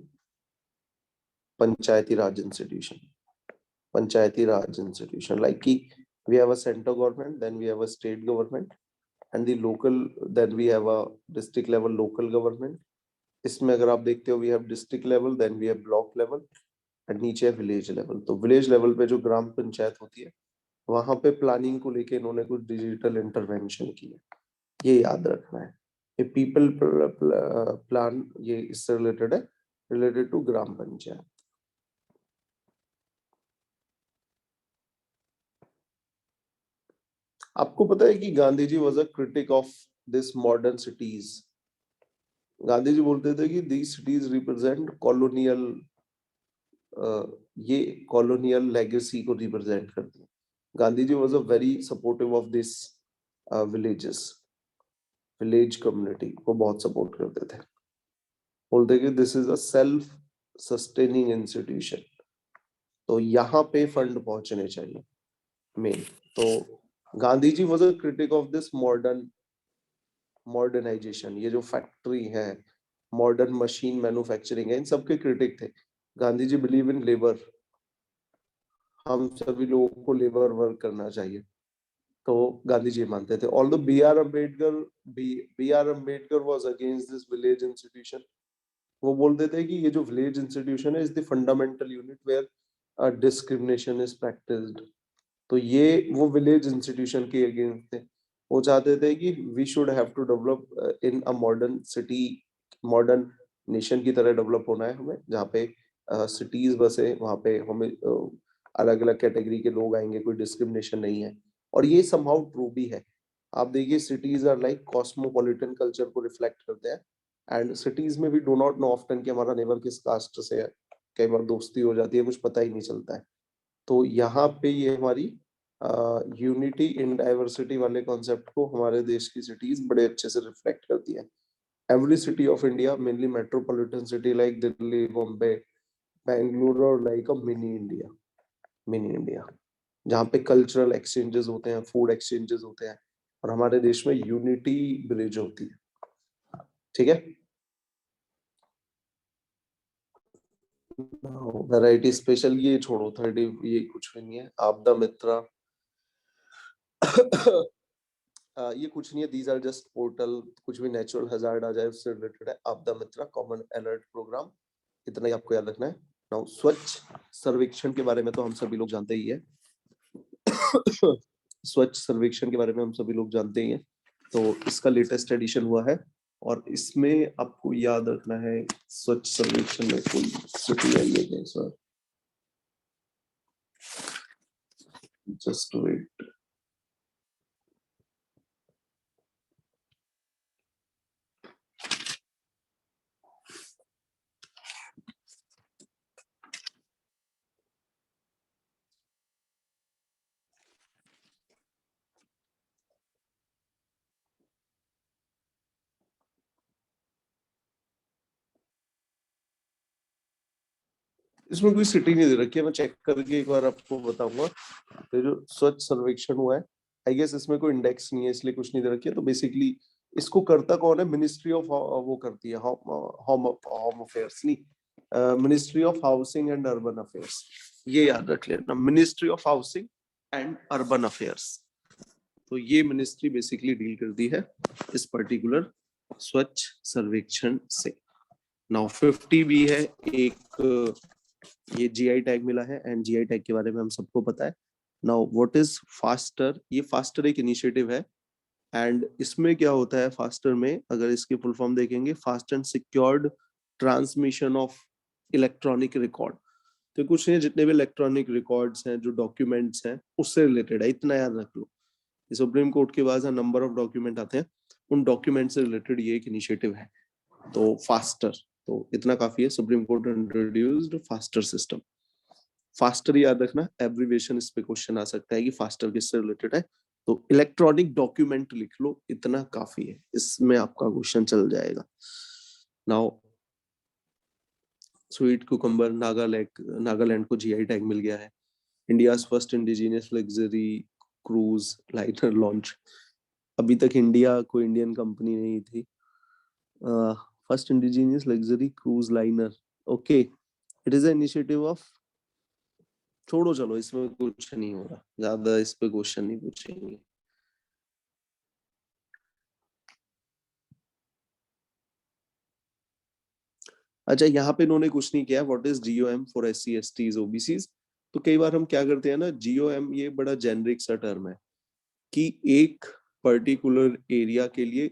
[SPEAKER 1] Raj institution, Panchayati Raj institution. Like कि we have a center government, then we have a state government, and the local, then we have a district level local government. इसमें अगर आप देखते हो, we have district level, then we have block level, and नीचे है विलेज लेवल। तो विलेज लेवल पे जो ग्राम पंचायत होती है, वहां पे प्लानिंग को लेके इन्होंने कुछ डिजिटल इंटरवेंशन की है, ये याद रखना है। ये पीपल प्लान, ये इससे रिलेटेड है, रिलेटेड टू ग्राम पंचायत। आपको पता है कि Gandhi ji was a critic of this modern cities. Gandhi ji बोलते थे कि दीज सिटीज रिप्रेजेंट कॉलोनियल, ये कॉलोनियल लेगेसी को रिप्रेजेंट करती है। Gandhi ji was a very supportive of this villages, village community को बहुत सपोर्ट करते थे। बोलते कि this is a self sustaining institution. तो यहाँ पे फंड पहुंचने चाहिए मेन। तो Gandhi ji was a critic of this modernisation. ये जो फैक्ट्री है, मॉडर्न मशीन मैन्युफैक्चरिंग है, इन सब के क्रिटिक थे। Gandhi ji believe in labour, हम सभी लोगों को लेबर वर्क करना चाहिए, तो गांधी जी मानते थे। Although B R Ambedkar was against this village institution. वो बोलते थे कि ये जो विलेज इंस्टीट्यूशन है, is the fundamental unit where discrimination is practised. तो ये वो विलेज इंस्टीट्यूशन के अगेंस्ट थे। वो चाहते थे कि we should have to develop in a modern city, modern nation की तरह डेवलप होना है हमें, जहाँ पे सिटीज बसे, वहाँ पे हमें अलग अलग कैटेगरी के लोग आएंगे, कोई डिस्क्रिमिनेशन नहीं है। और ये समहाउ ट्रू भी है। आप देखिए, cities are like cosmopolitan culture को रिफ्लेक्ट करते हैं। एंड सिटीज में भी डू नॉट नो ऑफ्टन कि हमारा नेबर किस कास्ट से है। कई बार दोस्ती हो जाती है, कुछ पता ही नहीं चलता है। तो यहाँ पे ये हमारी यूनिटी इन डाइवर्सिटी वाले कॉन्सेप्ट को हमारे देश की सिटीज बड़े अच्छे से रिफ्लेक्ट करती है। Every city of India, mainly metropolitan city like Delhi, Bombay, Bengaluru, और लाइक अ मिनी इंडिया, जहाँ पे कल्चरल एक्सचेंजेस होते हैं, फूड एक्सचेंजेस होते हैं, और हमारे देश में यूनिटी ब्रिज होती है। ठीक है, वैरायटी स्पेशल ये छोड़ो, 30 ये कुछ भी नहीं है। आपदा मित्रा ये कुछ नहीं है, दीज आर जस्ट पोर्टल। कुछ भी नेचुरल हैजार्ड आ जाए उससे रिलेटेड है। आपदा मित्रा कॉमन अलर्ट प्रोग्राम, इतना ही आपको याद रखना है। नाउ स्वच्छ सर्वेक्षण के बारे में तो हम सभी लोग जानते ही है। स्वच्छ सर्वेक्षण के बारे में हम सभी लोग जानते ही हैं। तो इसका लेटेस्ट एडिशन हुआ है, और इसमें आपको याद रखना है, स्वच्छ सर्वेक्षण में कोई सिटी है ये सर, जस्ट वेट। इसमें कोई सिटी नहीं दे रखी है, मैं चेक करके एक बार आपको बताऊंगा। तो जो स्वच्छ सर्वेक्षण हुआ है, आई गेस इसमें कोई इंडेक्स नहीं है, इसलिए कुछ नहीं दे रखी है। तो बेसिकली इसको करता कौन है? मिनिस्ट्री ऑफ, वो करती है होम अफेयर्स, नहीं, ministry of housing and urban affairs. ये याद रख लेना, ministry of housing and urban affairs. तो ये मिनिस्ट्री बेसिकली डील करती है इस पर्टिकुलर स्वच्छ सर्वेक्षण से। नाउ 50 भी है एक, ये जीआई टैग मिला है, एंड जीआई टैग के बारे में हम सबको पता है। Now what is faster? ये फास्टर एक इनिशिएटिव है एंड इसमें क्या होता है फास्टर में, अगर इसकी फुल फॉर्म देखेंगे, fast and secured transmission of electronic record. तो कुछ नहीं, जितने भी इलेक्ट्रॉनिक रिकॉर्ड्स हैं, जो डॉक्यूमेंट्स हैं, उससे रिलेटेड है, इतना याद रख लो। सुप्रीम कोर्ट के पास नंबर ऑफ डॉक्यूमेंट आते हैं, उन डॉक्यूमेंट से रिलेटेड ये एक इनिशिएटिव है, तो फास्टर। तो इतना काफी है, supreme court introduced faster system. Faster याद रखना, एब्रीविएशन इस पे क्वेश्चन आ सकता है कि फास्टर किससे रिलेटेड है, तो इलेक्ट्रॉनिक डॉक्यूमेंट लिख लो, इतना काफी है, इसमें आपका क्वेश्चन चल जाएगा। नाउ स्वीट कुकुम्बर, नागालैंड को जीआई टैग मिल गया है। India's first indigenous luxury cruise liner launch. अभी तक इंडिया कोई इंडियन कंपनी नहीं थी। First indigenous luxury cruise liner, okay, it is initiative of, छोड़ो चलो, इसमें कुछ नहीं हो रहा, ज्यादा इस पे क्वेश्चन नहीं पूछेंगे। अच्छा, यहाँ पे इन्होंने कुछ नहीं किया, what is GoM for SC STs OBCs. तो कई बार हम क्या करते हैं ना, जीओएम ये बड़ा जेनरिक सा टर्म है कि एक पर्टिकुलर एरिया के लिए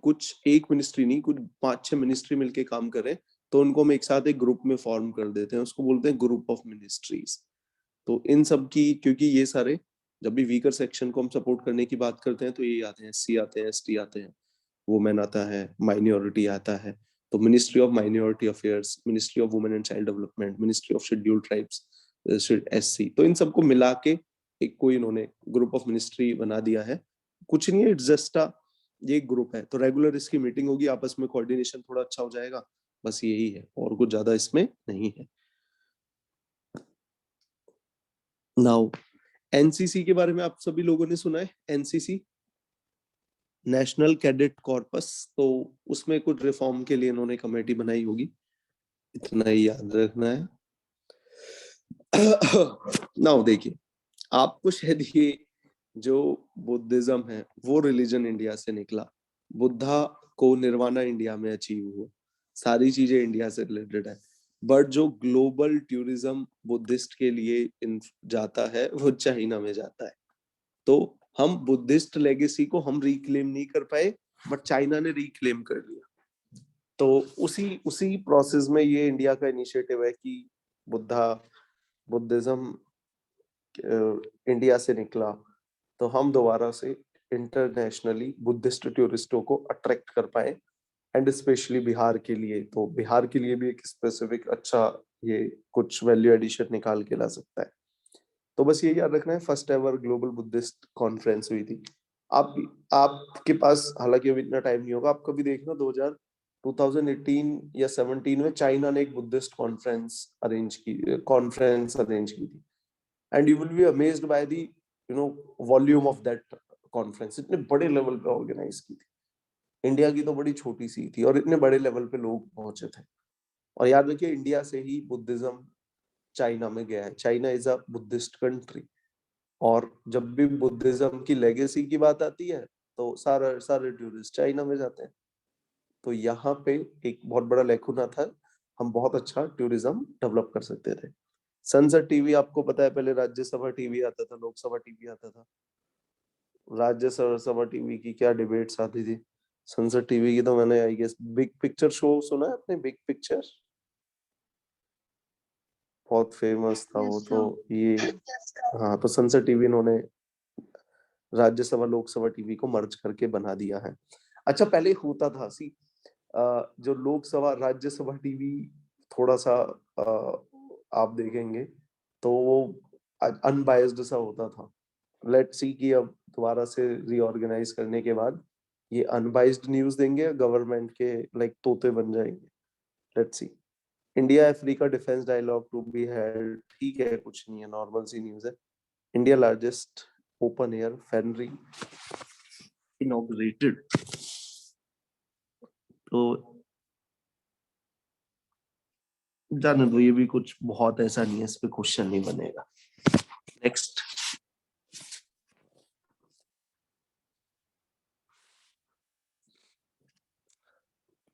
[SPEAKER 1] कुछ एक मिनिस्ट्री नहीं, कुछ 5-6 मिनिस्ट्री मिलके काम करें, तो उनको हम एक साथ एक ग्रुप में फॉर्म कर देते हैं, उसको बोलते हैं ग्रुप ऑफ मिनिस्ट्रीज। तो इन सब की, क्योंकि ये सारे, जब भी वीकर सेक्शन को हम सपोर्ट करने की बात करते हैं तो ये आते हैं, एससी आते हैं, एसटी आते हैं, वुमेन आता है, माइनॉरिटी आता है। तो ministry of minority affairs, ministry of women and child development, ministry of scheduled tribes, SC, तो इन सबको मिला के एक कोई इन्होंने ग्रुप ऑफ मिनिस्ट्री बना दिया है। कुछ नहीं है, इट्स जस्ट ये ग्रुप है, तो रेगुलर इसकी मीटिंग होगी, आपस में कोऑर्डिनेशन थोड़ा अच्छा हो जाएगा, बस यही है, और कुछ ज्यादा इसमें नहीं है। नाउ एनसीसी के बारे में आप सभी लोगों ने सुना है, एनसीसी नेशनल कैडेट कॉर्पस, तो उसमें कुछ रिफॉर्म के लिए इन्होंने कमेटी बनाई होगी, इतना ही याद रखना है। नाउ देखिए, आपको शायद ये जो बुद्धिज्म है वो रिलीजन इंडिया से निकला, बुद्धा को निर्वाणा इंडिया में अचीव हुआ, सारी चीजें इंडिया से रिलेटेड है, बट जो ग्लोबल टूरिज्म बुद्धिस्ट के लिए जाता है वो चाइना में जाता है। तो हम बुद्धिस्ट लेगेसी को हम रिक्लेम नहीं कर पाए, बट चाइना ने रिक्लेम कर लिया। तो उसी उसी प्रोसेस में ये इंडिया का इनिशिएटिव है कि बुद्धिज्म इंडिया से निकला, तो हम दोबारा से इंटरनेशनली बुद्धिस्ट टूरिस्टों को अट्रैक्ट कर पाए, एंड स्पेशली बिहार के लिए, तो बिहार के लिए भी एक स्पेसिफिक अच्छा ये कुछ वैल्यू एडिशन निकाल के ला सकता है। तो बस ये याद रखना है, first ever global Buddhist conference हुई थी। आप आपके पास हालांकि अभी इतना टाइम नहीं होगा, आप कभी देखना 2018 या 17 में चाइना ने एक बुद्धिस्ट कॉन्फ्रेंस अरेंज की थी, and you will be amazed by the volume of that conference, इतने बड़े लेवल पे ऑर्गेनाइज की थी। इंडिया की तो बड़ी छोटी सी थी और इतने बड़े लेवल पे लोग पहुंचे थे। और याद रखिए, इंडिया से ही बुद्धिज्म चाइना में गया है, China is a Buddhist country, और जब भी बुद्धिज्म की लेगेसी की बात आती है तो सारे टूरिस्ट चाइना में जाते हैं। तो यहाँ पे एक बहुत बड़ा लेकुना था, हम बहुत अच्छा टूरिज्म डेवलप कर सकते थे। सनसेट टीवी आपको पता है, पहले राज्यसभा टीवी आता था, लोकसभा टीवी आता था। राज्यसभा टीवी की क्या डिबेट्स आती थी, सनसेट टीवी की तो मैंने I guess big picture show सुना है आपने, बिग पिक्चर बहुत फेमस था वो, तो ये हाँ, तो सनसेट टीवी इन्होंने राज्यसभा लोकसभा टीवी को मर्ज करके बना दिया है। अच्छा, पहले होता था जो लोकसभा राज्यसभा टीवी थोड़ा सा आप देखेंगे तो वो अनबायस्ड सा होता था। लेट्स सी कि अब दोबारा से रीऑर्गेनाइज करने के बाद ये अनबायस्ड न्यूज देंगे, गवर्नमेंट के लाइक तोते बन जाएंगे। Let's see. India Africa defence dialogue to be held, ठीक है, कुछ नहीं है, नॉर्मल सी न्यूज है। India largest open air fernery inaugurated, तो जाने दो, ये भी कुछ बहुत ऐसा नहीं है, इस पे क्वेश्चन नहीं बनेगा। नेक्स्ट,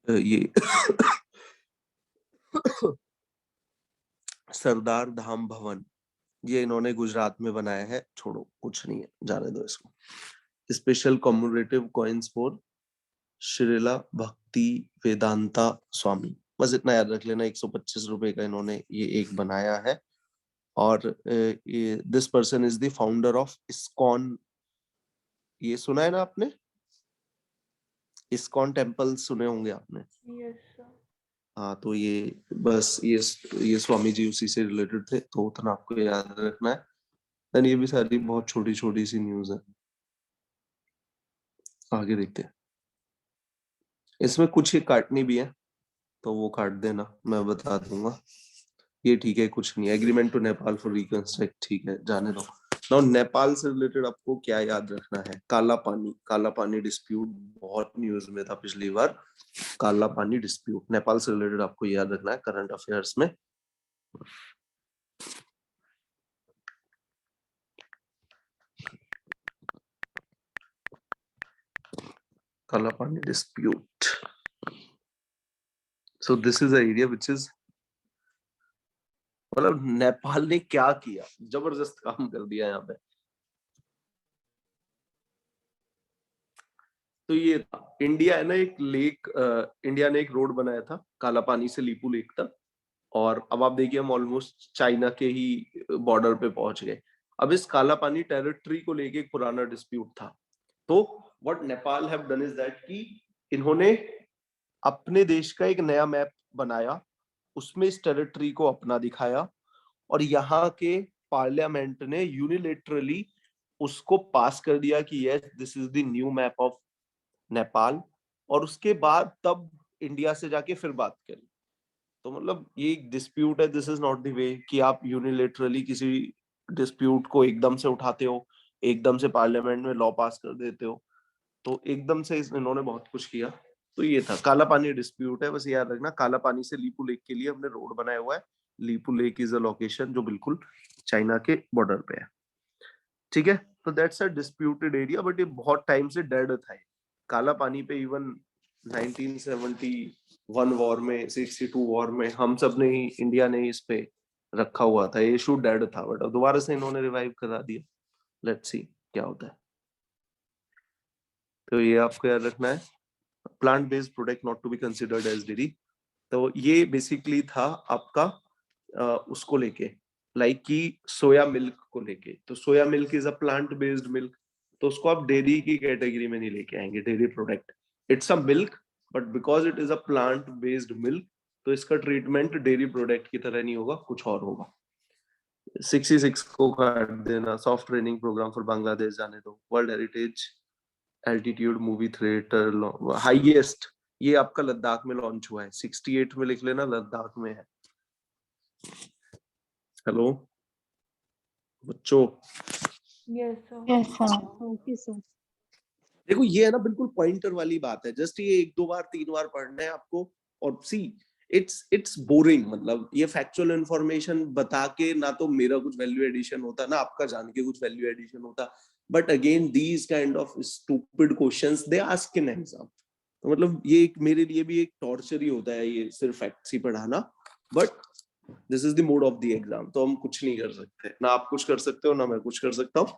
[SPEAKER 1] ये सरदार धाम भवन, ये इन्होंने गुजरात में बनाया है, छोड़ो कुछ नहीं है, जाने दो इसको। Special commemorative coins for Srila Bhakti Vedanta स्वामी, बस इतना याद रख लेना। 125 रुपए का इन्होंने ये एक बनाया है। और this person is the founder of ISKCON. ये सुना है ना आपने, इस्कॉन टेम्पल सुने होंगे आपने।
[SPEAKER 3] Yes, sir.
[SPEAKER 1] हाँ, तो ये बस ये स्वामी जी उसी से रिलेटेड थे, तो उतना आपको याद रखना है। देन ये भी सारी बहुत छोटी छोटी सी न्यूज है। आगे देखते हैं। इसमें कुछ ही काटनी भी है, तो वो काट देना, मैं बता दूंगा। ये ठीक है, कुछ नहीं। Agreement to Nepal for reconstruct, ठीक है, जाने दो। नाउ नेपाल से रिलेटेड आपको क्या याद रखना है? काला पानी डिस्प्यूट बहुत न्यूज में था पिछली बार। काला पानी डिस्प्यूट नेपाल से रिलेटेड आपको याद रखना है करंट अफेयर्स में। काला पानी dispute, so this is area which is, मतलब नेपाल ने क्या किया, जबरदस्त काम कर दिया यहाँ पे। तो ये था, इंडिया है ना एक लेक, इंडिया ने एक रोड बनाया था काला पानी से लीपू लेक तक, और अब आप देखिए हम ऑलमोस्ट चाइना के ही बॉर्डर पे पहुंच गए। अब इस काला पानी टेरिटरी को लेके एक पुराना डिस्प्यूट था। तो what Nepal have done is that कि इन्होंने अपने देश का एक नया मैप बनाया, उसमें इस टेरिटरी को अपना दिखाया, और यहाँ के पार्लियामेंट ने यूनिलेटरली उसको पास कर दिया कि yes this is the new map of Nepal. और उसके बाद तब इंडिया से जाके फिर बात करी। तो मतलब ये एक डिस्प्यूट है, this is not the way कि आप यूनिलेटरली किसी डिस्प्यूट को एकदम से उठाते हो, एकदम से पार्लियामेंट में लॉ पास कर देते हो। तो एकदम से इन्होंने बहुत कुछ किया। तो ये था काला पानी डिस्प्यूट है, बस याद रखना। काला पानी से लीपू लेक के लिए हमने रोड बनाया हुआ है। Lipu lake is a location जो बिल्कुल चाइना के बॉर्डर पे है, ठीक है। तो that's a disputed area, but ये बहुत टाइम से डेड था। काला पानी पे इवन 1971 वॉर में, 62 वॉर में हम सब ने ही, इंडिया ने ही इस पे रखा हुआ था। ये इशू डेड था, बट अब दोबारा से इन्होंने रिवाइव करा दिया। लेट्स सी क्या होता है। तो ये आपको याद रखना है, plant based product not to be considered as dairy. तो ये बेसिकली था आपका उसको लेके, लाइक कि सोया मिल्क को लेके। तो soya milk is a plant based milk, तो उसको आप डेयरी की कैटेगरी में नहीं लेके आएंगे, dairy product. It's a milk, but because it is a plant based milk, तो इसका ट्रीटमेंट डेयरी प्रोडक्ट की तरह नहीं होगा, कुछ और होगा। 66 को काट देना। Soft training programme for Bangladesh, जाने दो। World heritage altitude movie theatre highest, ये आपका लद्दाख में लॉन्च हुआ है। 68 में लिख लेना, लद्दाख में है। हेलो बच्चों,
[SPEAKER 3] Yes, sir.
[SPEAKER 2] Yes, sir.
[SPEAKER 4] Okay sir.
[SPEAKER 1] देखो ये है ना बिल्कुल पॉइंटर वाली बात है। जस्ट ये 1-2 बार 3 बार पढ़ना है आपको। और सी इट्स बोरिंग, मतलब ये फैक्चुअल इंफॉर्मेशन बता के ना तो मेरा कुछ वैल्यू एडिशन होता, ना आपका जान के कुछ वैल्यू एडिशन होता। But again these kind of stupid questions they ask in exam. तो मतलब ये एक मेरे लिए भी एक टॉर्चर ही होता है ये सिर्फ फैक्ट्स ही पढ़ाना। But this is the mode of the exam, तो हम कुछ नहीं कर सकते, ना आप कुछ कर सकते हो ना मैं कुछ कर सकता हूँ।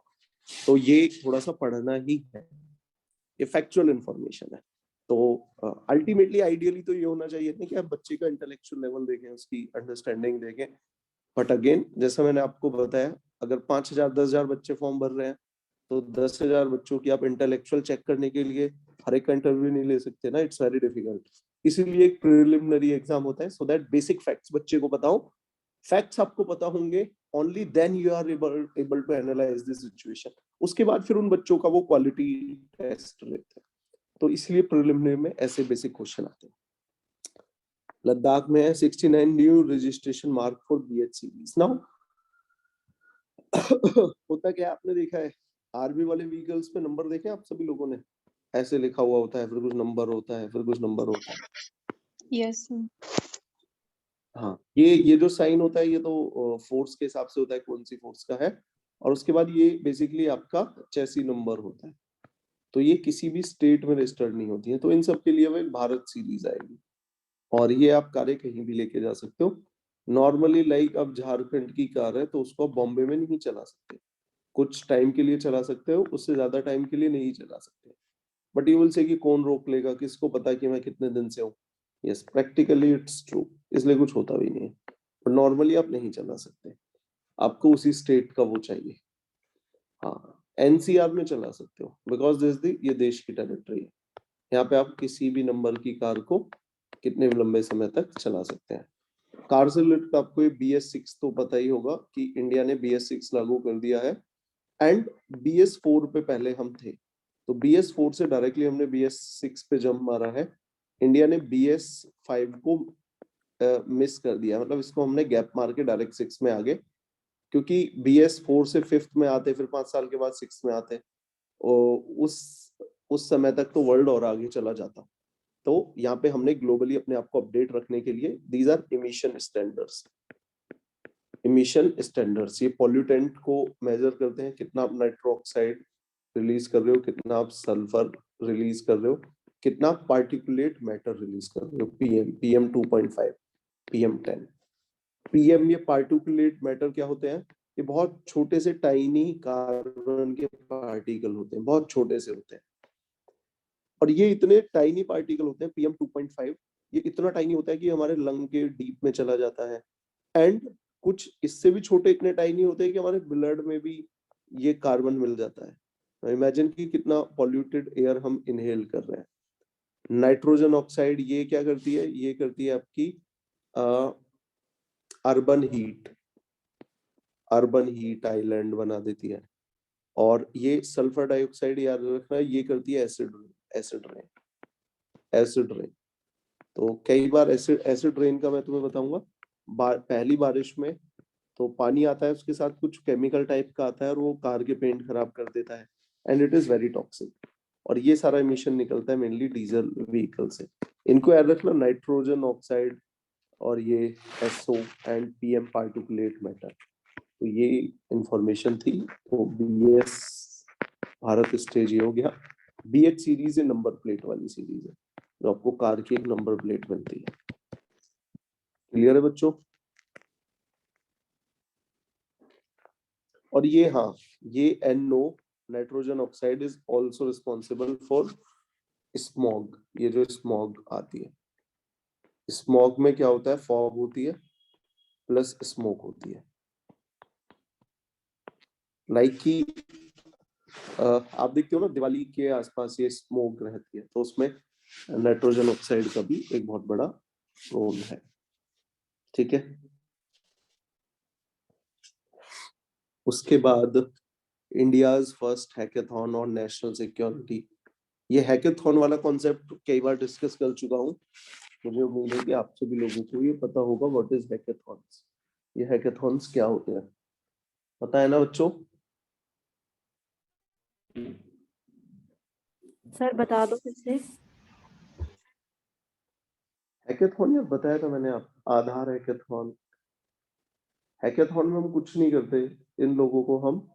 [SPEAKER 1] तो ये थोड़ा सा पढ़ना ही है, ये फैक्चुअल इंफॉर्मेशन है। तो अल्टीमेटली आइडियली तो ये होना चाहिए ना कि आप बच्चे का इंटेलेक्चुअल लेवल देखें, उसकी अंडरस्टैंडिंग देखें। बट अगेन जैसा मैंने आपको बताया, अगर 5,000 10,000 बच्चे फॉर्म भर रहे हैं, तो 10,000 बच्चों की आप इंटेलेक्चुअल चेक करने के लिए हर एक का इंटरव्यू नहीं ले सकते ना, इट्स वेरी डिफिकल्ट। इसीलिए एक प्रिलिमिनरी एग्जाम होता है, सो दैट बेसिक फैक्ट्स बच्चे को पता हो। फैक्ट्स आपको पता होंगे, only then you are able to analyse this situation. उसके बाद फिर उन बच्चों का वो क्वालिटी टेस्ट लेते हैं। तो इसलिए प्रिलिमिनरी में ऐसे बेसिक क्वेश्चन आते हैं। लद्दाख में है 69 new registration mark for BH series. Now होता क्या, आपने देखा है आर्मी वाले व्हीकल्स पे नंबर देखे आप सभी लोगों ने? ऐसे लिखा हुआ होता है, फिर कुछ नंबर होता है, फिर कुछ नंबर होता है।
[SPEAKER 2] Yes, sir.
[SPEAKER 1] हाँ, ये जो साइन होता है ये तो फोर्स के हिसाब से होता है, कौन सी फोर्स का है। और उसके बाद ये बेसिकली आपका चेसी नंबर होता है। तो ये किसी भी स्टेट में रजिस्टर्ड नहीं होती है। तो इन सब के लिए भाई भारत सीरीज आएगी, और ये आप कार्य कहीं भी लेके जा सकते हो। नॉर्मली लाइक अब झारखंड की कार है तो उसको आप बॉम्बे में नहीं चला सकते, कुछ टाइम के लिए चला सकते हो, उससे ज्यादा टाइम के लिए नहीं चला सकते। बट यू विल से कि कौन रोक लेगा, किसको पता कि मैं कितने दिन से हूँ। यस, प्रैक्टिकली इट्स ट्रू, इसलिए कुछ होता भी नहीं है। पर नॉर्मली आप नहीं चला सकते, आपको उसी स्टेट का वो चाहिए। हाँ, एनसीआर में चला सकते हो बिकॉज दिस दी ये देश की टेरिटरी है। यहाँ पे आप किसी भी नंबर की कार को कितने भी लंबे समय तक चला सकते हैं। कार से रिलेटेड आपको ये BS6 तो पता ही होगा कि इंडिया ने BS6 लागू कर दिया है। एंड BS4 पे पहले हम थे, तो BS4 से डायरेक्टली हमने BS6 पे जंप मारा है। इंडिया ने BS5 को मिस कर दिया, मतलब इसको हमने गैप मार के डायरेक्ट 6 में आ गए, क्योंकि BS4 से 5th में आते, फिर 5 साल के बाद 6 में आते, और उस समय तक तो वर्ल्ड और आगे चला जाता। तो यहाँ पे हमने ग्लोबली अपने आप को अपडेट रखने के लिए these are emission standards. Emission standards ये पॉल्यूटेंट को मेजर करते हैं, कितना आप नाइट्रो ऑक्साइड रिलीज कर रहे हो, कितना आप सल्फर रिलीज कर रहे हो, कितना पार्टिकुलेट मैटर रिलीज कर रहे हो, PM 2.5, PM 10। PM ये पार्टिकुलेट मैटर क्या होते हैं, ये बहुत छोटे से टाइनी कार्बन के पार्टिकल होते हैं, बहुत छोटे से होते हैं। और ये इतने टाइनी पार्टिकल होते हैं PM 2.5, ये इतना टाइनी होता है कि हमारे लंग के डीप में चला जाता है। एंड कुछ इससे भी छोटे इतने टाइनी होते हैं कि हमारे ब्लड में भी ये कार्बन मिल जाता है। इमेजिन कि कितना पॉल्यूटेड एयर हम इनहेल कर रहे हैं। नाइट्रोजन ऑक्साइड ये क्या करती है, ये करती है आपकी अर्बन हीट आइलैंड बना देती है। और ये सल्फर डाइऑक्साइड याद रखना, ये करती है एसिड रेन। तो कई बार एसिड रेन का मैं तुम्हें बताऊंगा। पहली बारिश में तो पानी आता है, उसके साथ कुछ केमिकल टाइप का आता है और वो कार के पेंट खराब कर देता है, and it is very toxic. और ये सारा इमिशन निकलता है मेनली डीजल व्हीकल से। इनको याद रखना, नाइट्रोजन ऑक्साइड और ये SO and PM particulate matter. तो ये इंफॉर्मेशन थी। तो BS भारत स्टेज ये हो गया। BH सीरीज है, नंबर प्लेट वाली सीरीज है, जो आपको कार की एक नंबर प्लेट मिलती है। क्लियर है बच्चों? और ये हाँ, ये NO nitrogen oxide is also responsible for smog. ये जो स्मॉग आती है, स्मॉग में क्या होता है, फॉग होती है प्लस स्मोक होती है। लाइक कि आप देखते हो ना दिवाली के आसपास ये स्मोक रहती है, तो उसमें नाइट्रोजन ऑक्साइड का भी एक बहुत बड़ा रोल है। ठीक है, उसके बाद India's first hackathon on national security. ये हैकेथॉन वाला कॉन्सेप्ट कई बार डिस्कस कर चुका हूँ। मुझे उम्मीद है कि आप सभी लोगों को ये पता होगा व्हाट इज हैकेथॉन्स। ये हैकेथॉन्स क्या होते हैं, पता है ना बच्चों?
[SPEAKER 4] सर बता दो फिर से।
[SPEAKER 1] हैकेथॉन यार बताया था मैंने, आप आधार हैकेथॉन। हैकेथॉन में हम कुछ नहीं करते, इन लोगों को हम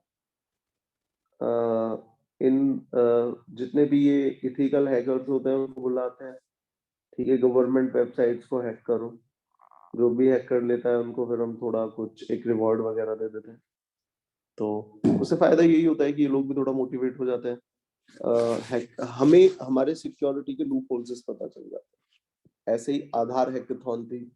[SPEAKER 1] जितने भी ये इथिकल हैकर्स होते हैं उनको बुलाते हैं। ठीक है, गवर्नमेंट वेबसाइट्स को हैक करो, जो भी हैक कर लेता है उनको फिर हम थोड़ा कुछ एक रिवॉर्ड वगैरह दे देते हैं। तो उससे फायदा यही होता है कि ये लोग भी थोड़ा मोटिवेट हो जाते हैं। हमें हमारे सिक्योरिटी के लूप होल्स पता चल जाते हैं। ऐसे ही आधार हैकेथॉन थी,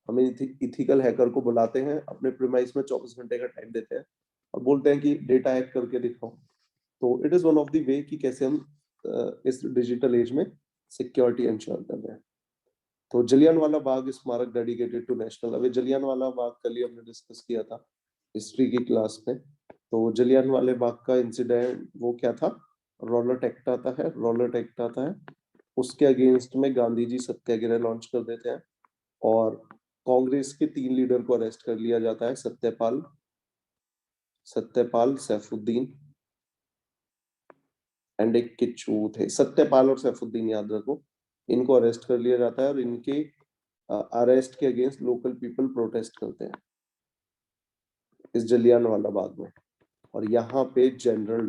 [SPEAKER 1] हमें इथिकल हैकर को बुलाते हैं, अपने प्रीमाइस में 24 घंटे का टाइम देते हैं और बोलते हैं कि डेटा हैक करके दिखाओ। तो it is one of the way कि कैसे हम इस डिजिटल एज में सिक्योरिटी इंश्योर कर रहे हैं। तो जलियांवाला बाग स्मारक डेडिकेटेड टू नेशनल, अभी जलियांवाला बाग कल ही हमने डिस्कस किया था हिस्ट्री की क्लास में। तो जलियांवाले बाग का इंसिडेंट वो क्या था, रॉलेट एक्ट आता है, रॉलेट एक्ट आता है, उसके अगेंस्ट में गांधी जी सत्याग्रह लॉन्च कर देते हैं और कांग्रेस के 3 लीडर को अरेस्ट कर लिया जाता है, सत्यपाल सैफुद्दीन एंड एक किच्चू थे। सत्यपाल और सैफुद्दीन याद रखो, इनको अरेस्ट कर लिया जाता है और इनके अरेस्ट के अगेंस्ट लोकल पीपल प्रोटेस्ट करते हैं इस जलियांवाला बाग में। और यहाँ पे General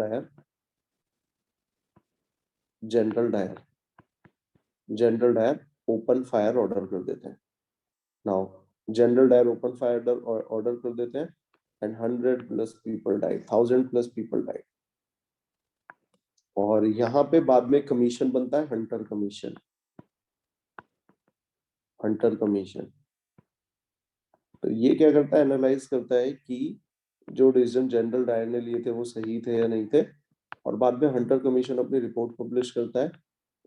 [SPEAKER 1] Dyer open fire order कर देते हैं। Now General Dyer open fire order कर देते हैं and 100+ people died, 1000+ people died. और यहाँ पे बाद में कमीशन बनता है, हंटर कमीशन। हंटर कमीशन तो ये क्या करता है, एनालाइज करता है कि जो डिसीजन जनरल डायर ने लिए थे वो सही थे या नहीं थे, और बाद में हंटर कमीशन अपनी रिपोर्ट पब्लिश करता है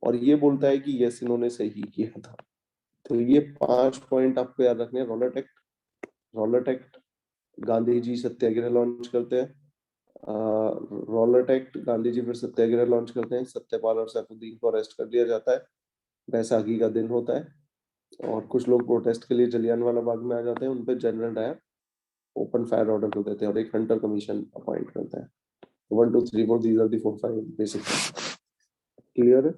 [SPEAKER 1] और ये बोलता है कि यस इन्होंने सही किया था। तो ये 5 पॉइंट आपको याद रखने हैं। रॉलेट एक्ट, गांधी जी सत्याग्रह लॉन्च करते हैं। रॉलेट एक्ट, गांधी जी फिर सत्याग्रह लॉन्च करते हैं, सत्यपाल और सैफुद्दीन को अरेस्ट कर लिया जाता है, बैसाखी का दिन होता है और कुछ लोग प्रोटेस्ट के लिए जलियांवाला बाग में आ जाते हैं, उन पे General Dyer open fire order कर देते हैं और एक हंटर कमीशन अपॉइंट करता है। 1 2 3 4 these are the 4 5 basic clear है।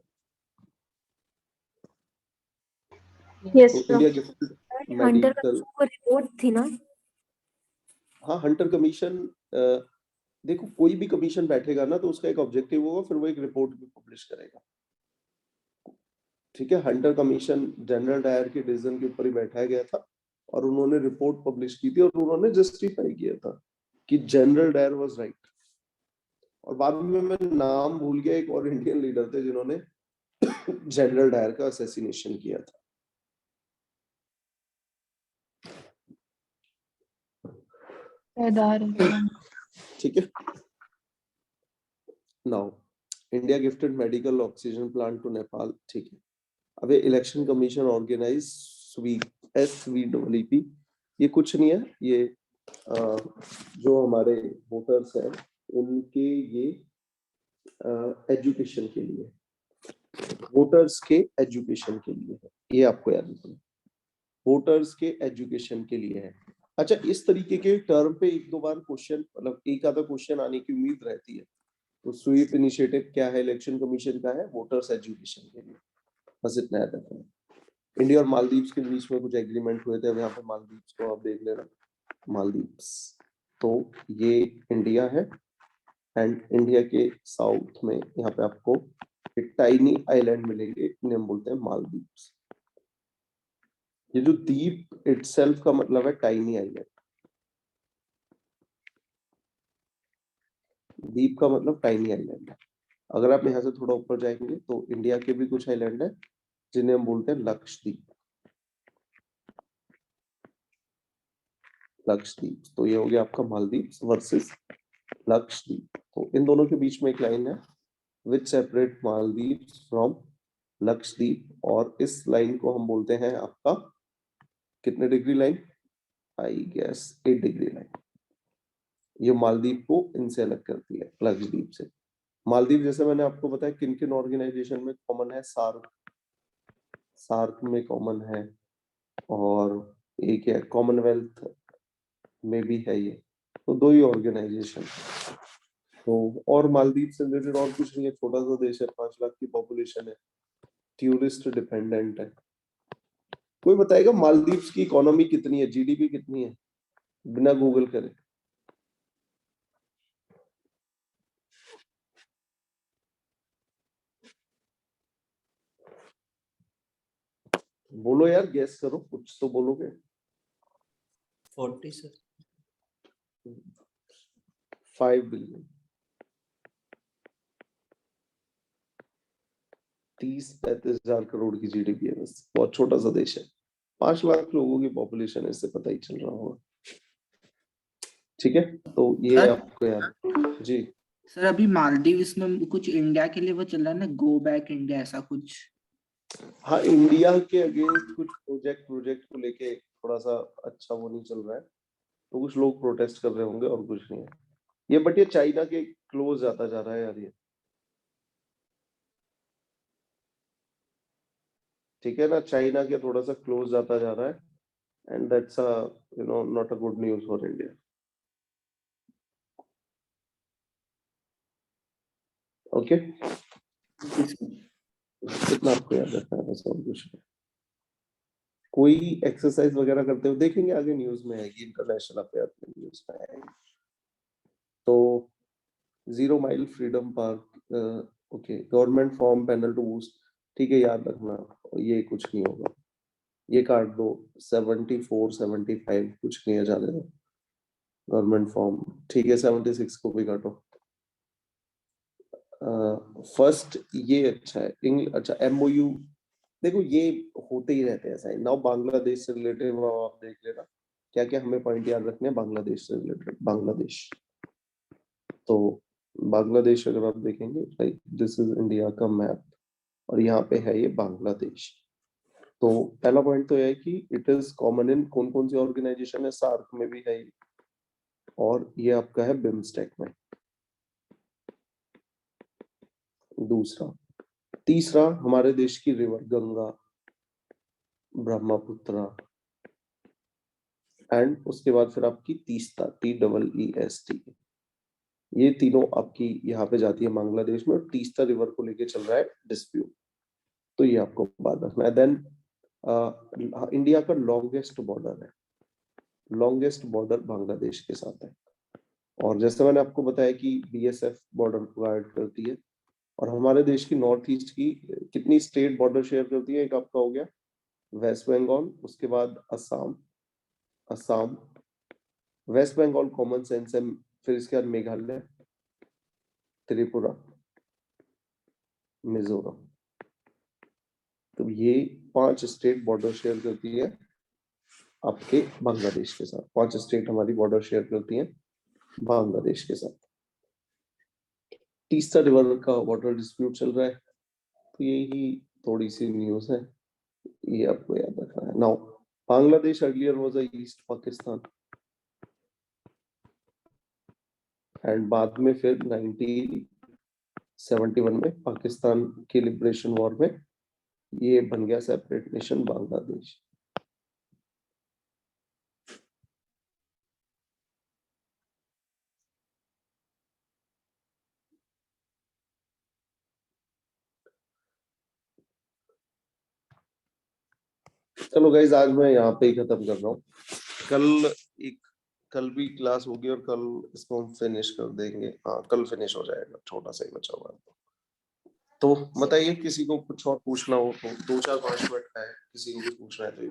[SPEAKER 3] Yes,
[SPEAKER 1] तो
[SPEAKER 3] sir.
[SPEAKER 1] India gift
[SPEAKER 4] Hunter
[SPEAKER 1] medical,
[SPEAKER 4] को रिपोर्ट थी ना?
[SPEAKER 1] हाँ हंटर कमीशन, देखो कोई भी कमीशन बैठेगा ना तो उसका एक ऑब्जेक्टिव होगा, फिर वो एक रिपोर्ट भी पब्लिश करेगा। ठीक है, हंटर कमीशन जनरल डायर के डिसीजन के ऊपर ही बैठाया गया था और उन्होंने रिपोर्ट पब्लिश की थी और उन्होंने जस्टिफाई किया था कि जनरल डायर वाज राइट। और बाद में मैं नाम भूल गया, एक और इंडियन लीडर थे जिन्होंने जनरल डायर का असैसिनेशन किया था।
[SPEAKER 2] सरदार हुसैन।
[SPEAKER 1] ठीक है, now India gifted medical oxygen plant to Nepal. ठीक है, अब ये Election Commission organise SVEP, SVEP, ये कुछ नहीं है, ये जो हमारे वोटर्स हैं उनके ये एजुकेशन के लिए, वोटर्स के एजुकेशन के लिए है, ये आपको याद रखना, वोटर्स के एजुकेशन के लिए है। अच्छा, इस तरीके के टर्म पे एक दो बार क्वेश्चन, मतलब एक आधा क्वेश्चन आने की उम्मीद रहती है। तो स्वीप इनिशिएटिव क्या है, इलेक्शन कमीशन का है, वोटर्स एजुकेशन के लिए, बस इतना याद रखना। इंडिया और मालदीव्स के बीच में कुछ एग्रीमेंट हुए थे, अब यहाँ पे मालदीव्स को आप देख लेना, मालदीव्स, तो ये इंडिया है एंड इंडिया के साउथ में यहाँ पे आपको एक टाइनी आइलैंड मिलेंगे, इन्हें हम बोलते हैं मालदीव्स। ये जो द्वीप इटसेल्फ का मतलब है टाइनी आइलैंड, द्वीप का मतलब टाइनी आइलैंड है। अगर आप यहाँ से थोड़ा ऊपर जाएंगे तो इंडिया के भी कुछ आइलैंड है जिन्हें हम बोलते हैं लक्षद्वीप। लक्षद्वीप, तो ये हो गया आपका मालदीव्स वर्सेस लक्षद्वीप। तो इन दोनों के बीच में एक लाइन है which separate Maldives from Lakshadweep, और इस लाइन को हम बोलते हैं आपका कितने degree line, I guess 8 degree line. ये मालदीव को इनसे अलग करती है, लक्षद्वीप से। मालदीव जैसे मैंने आपको बताया किन किन ऑर्गेनाइजेशन में कॉमन है, सार्क, सार्क में कॉमन है, और एक है कॉमनवेल्थ में भी है ये, तो 2 ही ऑर्गेनाइजेशन। तो और मालदीव से रिलेटेड और कुछ नहीं है, छोटा सा देश है, 5 लाख की पॉपुलेशन है, टूरिस्ट डिपेंडेंट है। कोई बताएगा मालदीव्स की इकोनॉमी कितनी है, GDP कितनी है, बिना गूगल करे? बोलो यार, गेस करो, कुछ तो बोलोगे।
[SPEAKER 6] 40 सर।
[SPEAKER 1] 5 बिलियन, 30-35 हजार करोड़ की GDP है, बस बहुत छोटा सा देश है, 5 लाख लोगों की पॉपुलेशन है, इससे पता ही चल रहा होगा। ठीक है, तो ये
[SPEAKER 5] सर?
[SPEAKER 1] आपको यार जी।
[SPEAKER 5] सर अभी मालदीव्स में कुछ इंडिया के लिए वो चल रहा है ना, गो बैक इंडिया, ऐसा कुछ?
[SPEAKER 1] हाँ, इंडिया के अगेंस्ट कुछ प्रोजेक्ट को लेके थोड़ा सा अच्छा वो नहीं चल रहा है, तो कुछ लोग प्रोटेस्ट कर रहे होंगे और कुछ नहीं है ये, बट ये चाइना के क्लोज आता जा रहा है यार ये, ठीक है ना, चाइना के थोड़ा सा क्लोज आता जा रहा है, and that's a not a good news for India. Okay, इतना आपको याद रखना है बस, और कुछ नहीं। कोई एक्सरसाइज वगैरह करते हुए देखेंगे आगे, न्यूज में आएगी, इंटरनेशनल अफेयर में न्यूज में आएगी। तो 0 mile freedom park, okay, government form panel to boost, ठीक है, याद रखना, ये कुछ नहीं होगा। ये काट दो, 74 75 कुछ नहीं है, जाने दो। गवर्नमेंट फॉर्म ठीक है, 76 को भी काटो। फर्स्ट ये अच्छा है, अच्छा MOU देखो ये होते ही रहते हैं साइन। नाउ बांग्लादेश से रिलेटेड आप देख लेना क्या क्या हमें पॉइंट याद रखने हैं बांग्लादेश से रिलेटेड। बांग्लादेश, तो बांग्लादेश अगर आप देखेंगे, लाइक दिस इज इंडिया का मैप और यहाँ पे है ये बांग्लादेश। तो पहला पॉइंट तो यह है कि इट इज कॉमन इन कौन कौन सी ऑर्गेनाइजेशन है, सार्क में भी है ये, और ये आपका है बिम्स्टेक में। दूसरा, तीसरा हमारे देश की रिवर गंगा, ब्रह्मपुत्र, एंड उसके बाद फिर आपकी तीस्ता, TEEST, ये तीनों आपकी यहाँ पे जाती है बांग्लादेश में, और तीस्ता रिवर को लेके चल रहा है डिस्प्यूट, तो ये आपको बात रखना है। देन इंडिया का लॉन्गेस्ट बॉर्डर है, लॉन्गेस्ट बॉर्डर बांग्लादेश के साथ है, और जैसे मैंने आपको बताया कि BSF बॉर्डर को गार्ड करती है, और हमारे देश की नॉर्थ ईस्ट की कितनी स्टेट बॉर्डर शेयर करती है, एक आपका हो गया वेस्ट बंगाल, उसके बाद Assam, West Bengal common sense है, फिर इसके बाद मेघालय, त्रिपुरा, मिजोरम, तो ये 5 स्टेट बॉर्डर शेयर करती है आपके बांग्लादेश के साथ। 5 स्टेट हमारी बॉर्डर शेयर करती हैं बांग्लादेश के साथ। तीस्ता रिवर का वाटर डिस्प्यूट चल रहा है, तो यही थोड़ी सी न्यूज है, ये आपको याद रखना है। Now Bangladesh earlier was a east Pakistan, and बाद में फिर 1971 में पाकिस्तान की लिबरेशन वॉर में ये बन गया सेपरेट नेशन बांग्लादेश। चलो गाइज, आज मैं यहाँ पे ही खत्म कर रहा हूँ। कल भी क्लास होगी और कल इसको हम फिनिश कर देंगे। हाँ, कल फिनिश हो जाएगा, छोटा सा ही बचा हुआ है। तो बताइए, किसी को कुछ और पूछना हो तो 2-4-5 मिनट का है, किसी को कुछ पूछना है तो ये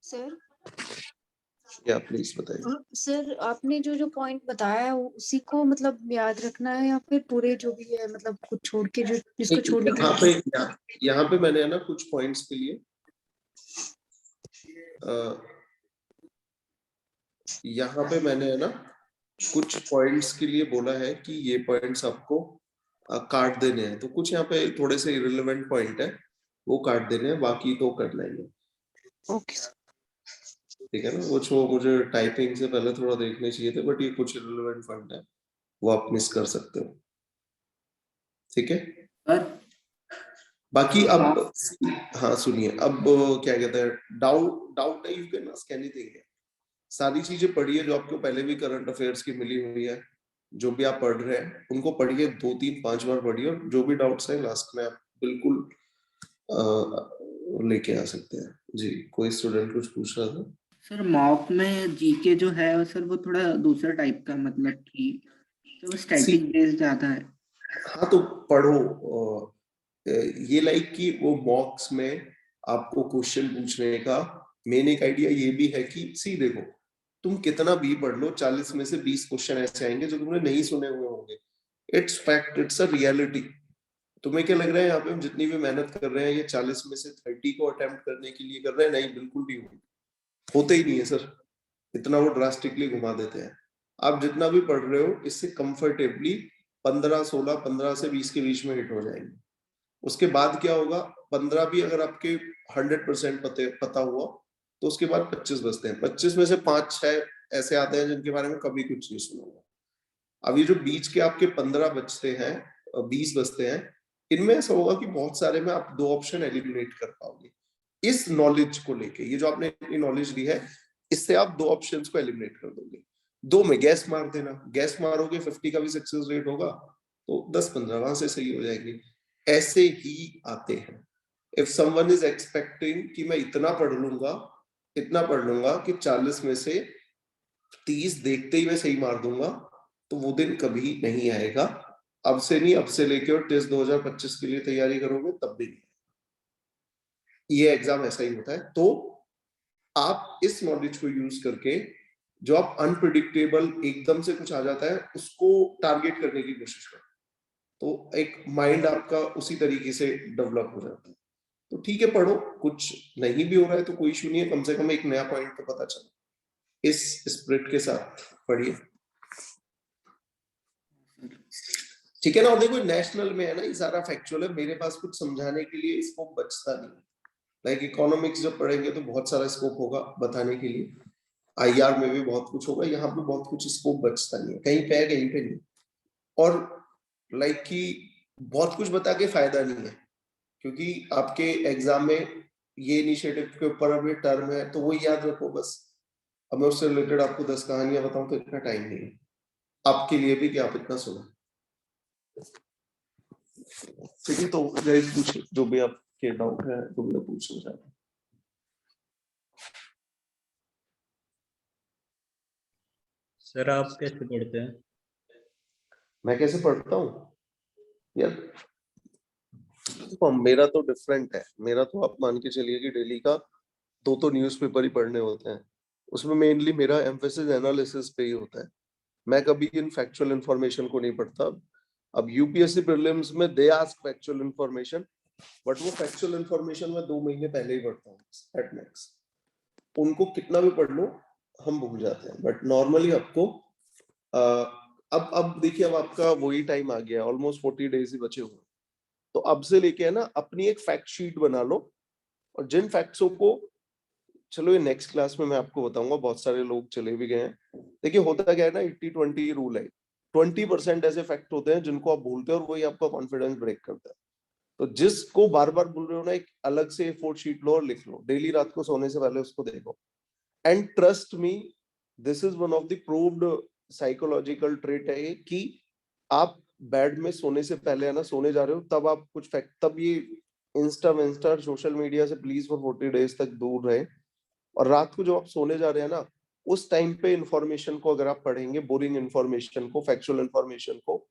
[SPEAKER 6] सर
[SPEAKER 1] या प्लीज बताइए।
[SPEAKER 6] सर आपने जो जो पॉइंट बताया है उसी को मतलब याद रखना है या फिर पूरे जो भी है मतलब कुछ छोड़ के जो जिसको छोड़ने की
[SPEAKER 1] यहाँ पे मैंने है ना कुछ पॉइंट्स के लिए यहाँ पे मैंने है ना कुछ पॉइंट्स के लिए बोला है कि ये पॉइंट्स आपको काट देने हैं, तो कुछ यहाँ पे थोड़े से इररिलेवेंट पॉइंट है, वो काट देने हैं, बाकी तो कर लेंगे।
[SPEAKER 6] ओके
[SPEAKER 1] ठीक है ना, वो मुझे टाइपिंग से पहले थोड़ा देखने चाहिए थे, बट ये कुछ इररिलेवेंट पॉइंट है, वो आप मिस कर सकते हो। ठीक है,
[SPEAKER 5] सर
[SPEAKER 1] बाकी अब हाँ सुनिए, अब क्या कहते हैं, डाउट है, यू कैन आस्क एनीथिंग। सारी चीजें पढ़िए जो आपको पहले भी करंट अफेयर्स की मिली हुई है, जो भी आप पढ़ रहे हैं उनको पढ़िए, 2-3-5 बार पढ़िए, और जो भी डाउट्स है लास्ट में आप बिल्कुल लेके आ सकते हैं। जी, कोई स्टूडेंट कुछ पूछ रहा था?
[SPEAKER 5] सर मॉक में जीके जो है सर वो थोड़ा दूसरा टाइप का, मतलब कि तो स्टैटिक बेस्ड ज्यादा है।
[SPEAKER 1] हाँ तो पढ़ो, ये लाइक कि वो बॉक्स में आपको क्वेश्चन पूछने का मेन एक आइडिया ये भी है कि सी देखो, तुम कितना भी पढ़ लो, 40 में से 20 क्वेश्चन ऐसे आएंगे जो तुमने नहीं सुने हुए होंगे। It's fact, it's a reality. तुम्हें क्या लग रहा है यहाँ पे हम जितनी भी मेहनत कर रहे हैं ये 40 में से 30 को अटेम्प्ट करने के लिए कर रहे हैं? नहीं, बिल्कुल नहीं होते ही नहीं है सर, इतना वो ड्रास्टिकली घुमा देते हैं। आप जितना भी पढ़ रहे हो इससे कंफर्टेबली 15 से 20 के बीच में हिट हो जाएंगे। उसके बाद क्या होगा, 15 भी अगर आपके 100% पता हुआ तो उसके बाद 25 बचते हैं। 25 में से 5-6 ऐसे आते हैं जिनके बारे में कभी कुछ नहीं सुना हुआ। अब ये जो बीच के आपके 15 बचते हैं, 20 बचते हैं, इनमें ऐसा होगा कि बहुत सारे में आप 2 ऑप्शन एलिमिनेट कर पाओगे। इस नॉलेज को लेके, ये जो आपने इतनी नॉलेज ली है, इससे आप 2 ऑप्शंस को एलिमिनेट कर दोगे। 2 में गैस मार देना, गैस मारोगे 50 का भी सक्सेस रेट होगा, तो 10-15 वहां से सही हो जाएंगे। ऐसे ही आते हैं। इफ समवन इज एक्सपेक्टिंग कि मैं इतना पढ़ लूंगा कि 40 में से 30 देखते ही मैं सही मार दूंगा, तो वो दिन कभी नहीं आएगा। अब से नहीं, अब से लेके और टेस्ट 2025 के लिए तैयारी करोगे तब भी नहीं। ये एग्जाम ऐसा ही होता है। तो आप इस नॉलेज को यूज करके जो आप अनप्रिडिक्टेबल एकदम से कुछ आ जाता है उसको टारगेट करने की कोशिश करो, तो एक माइंड आपका उसी तरीके से डेवलप हो जाता है। तो ठीक है, पढ़ो, कुछ नहीं भी हो रहा है तो कोई इशू नहीं है, कम से कम एक नया पॉइंट तो पता चला। इस स्पिरिट के साथ पढ़िए, ठीक है ना। और देखो नेशनल में है ना, ये सारा फैक्चुअल है, मेरे पास कुछ समझाने के लिए स्कोप बचता नहीं। लाइक इकोनॉमिक्स जब पढ़ेंगे तो बहुत सारा स्कोप होगा बताने के लिए, आईआर में भी बहुत कुछ होगा, यहाँ पे बहुत कुछ स्कोप बचता नहीं है, कहीं पे है कहीं पे नहीं। और लाइक कि बहुत कुछ बता के फायदा नहीं है, क्योंकि आपके एग्जाम में ये इनिशिएटिव के ऊपर अभी टर्म है तो वो याद रखो बस। अब मैं उससे रिलेटेड आपको 10 कहानियां बताऊं तो इतना टाइम नहीं है आपके लिए भी कि आप इतना सुनो। ठीक है, तो गाइस पूछिए जो भी आपके डाउट है, जो भी आप पूछना चाहते हैं।
[SPEAKER 7] सर आप कैसे पढ़ते हैं?
[SPEAKER 1] मैं कैसे पढ़ता हूँ यार, तो मेरा तो डिफरेंट है। मेरा तो आप मान के चलिए कि डेली का दो न्यूज़पेपर ही पढ़ने होते हैं, उसमें मेनली मेरा एम्फेसिस एनालिसिस पे ही होता है। मैं कभी इन फैक्चुअल इंफॉर्मेशन को नहीं पढ़ता। अब यूपीएससी प्रीलिम्स में they ask factual information, but वो फैक्चुअल इंफॉर्मेशन मैं 2 महीने पहले ही पढ़ता हूँ एट मैक्स। उनको कितना भी पढ़ लो हम भूल जाते हैं, बट नॉर्मली आपको अब देखिए, अब आपका वही टाइम आ गया, ऑलमोस्ट 40 डेज ही बचे हुए। तो अब से लेके है ना अपनी एक फैक्ट शीट बना लो, और जिन फैक्ट्सों को, चलो ये नेक्स्ट क्लास में मैं आपको बताऊंगा, बहुत सारे लोग चले भी गए हैं। देखिए होता क्या है ना, 80-20 रूल है। 20% ऐसे फैक्ट होते हैं जिनको आप भूलते हो और वही आपका कॉन्फिडेंस ब्रेक करता है। तो जिसको बार बार बोल रहे हो ना, एक अलग से फोर्थ शीट लो और लिख लो, डेली रात को सोने से पहले उसको देखो। And trust me, this is one of the proved psychological trait है कि आप बेड में सोने से पहले है ना, सोने जा रहे हो तब आप कुछ फैक्ट, तब ये इंस्टा सोशल मीडिया से प्लीज फॉर 40 डेज तक दूर रहे। और रात को जो आप सोने जा रहे हैं ना, उस टाइम पे इंफॉर्मेशन को अगर आप पढ़ेंगे, बोरिंग इंफॉर्मेशन को, फैक्चुअल इंफॉर्मेशन को,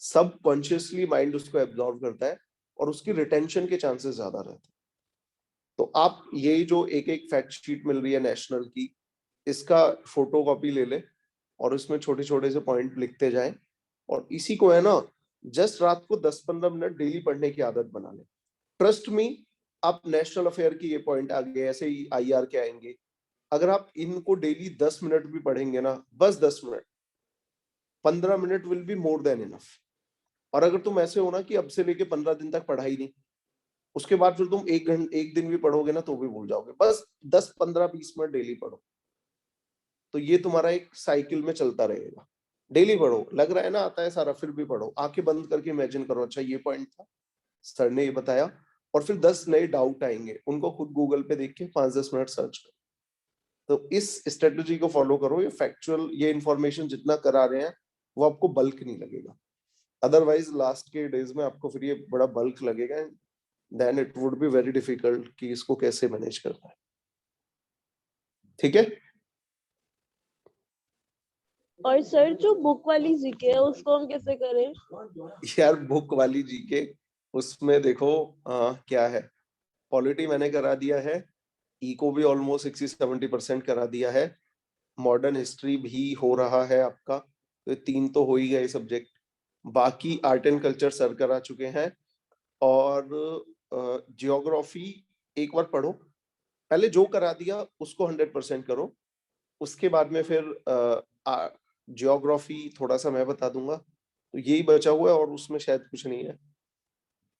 [SPEAKER 1] सब कॉन्शियसली माइंड उसको एब्जॉर्व करता है और उसकी रिटेंशन के चांसेस ज्यादा रहते हैं। तो आप ये जो एक एक फैक्ट शीट मिल रही है नेशनल की, इसका फोटो कॉपी ले ले और उसमें छोटे छोटे से पॉइंट लिखते जाएं, और इसी को है ना जस्ट रात को 10-15 मिनट डेली पढ़ने की आदत बना ले। ट्रस्ट मी, आप नेशनल अफेयर की ये पॉइंट आ गए, ऐसे ही आईआर के आएंगे। अगर आप इनको डेली 10 मिनट भी पढ़ेंगे ना, बस 10 minute, 15 minute will be more than enough. और अगर तुम ऐसे हो ना कि अब से लेके 15 दिन तक पढ़ा ही नहीं, उसके बाद फिर तुम एक दिन भी पढ़ोगे ना तो भी भूल जाओगे। बस 10-15-20 मिनट डेली पढ़ो, तो ये तुम्हारा एक साइकिल में चलता रहेगा। डेली पढ़ो, लग रहा है ना आता है सारा, फिर भी पढ़ो, आंखें बंद करके इमेजिन करो, अच्छा ये पॉइंट था, सर ने ये बताया, और फिर 10 नए डाउट आएंगे, उनको खुद गूगल पे देख के 5-10 मिनट सर्च करो। तो इस स्ट्रेटजी को फॉलो करो। ये फैक्चुअल, ये इंफॉर्मेशन जितना करा रहे हैं वो आपको बल्क नहीं लगेगा। अदरवाइज लास्ट के डेज में आपको फिर ये बड़ा बल्क लगेगा, then it would be very difficult कि इसको कैसे मैनेज करना है। ठीक है।
[SPEAKER 8] और सर जो बुक वाली जीके है उसको हम कैसे करें?
[SPEAKER 1] यार बुक वाली जीके, उसमें देखो क्या है, पॉलिटी मैंने करा दिया है, इको भी ऑलमोस्ट 60-70% करा दिया है, मॉडर्न हिस्ट्री भी हो रहा है आपका, तो 3 तो हो ही गए सब्जेक्ट। बाकी आर्ट एंड कल्चर सर करा चुके हैं, और जियोग्राफी एक बार पढ़ो, पहले जो करा दिया उसको 100% करो, उसके बाद में फिर जियोग्राफी थोड़ा सा मैं बता दूंगा, तो यही बचा हुआ है, और उसमें शायद कुछ नहीं है।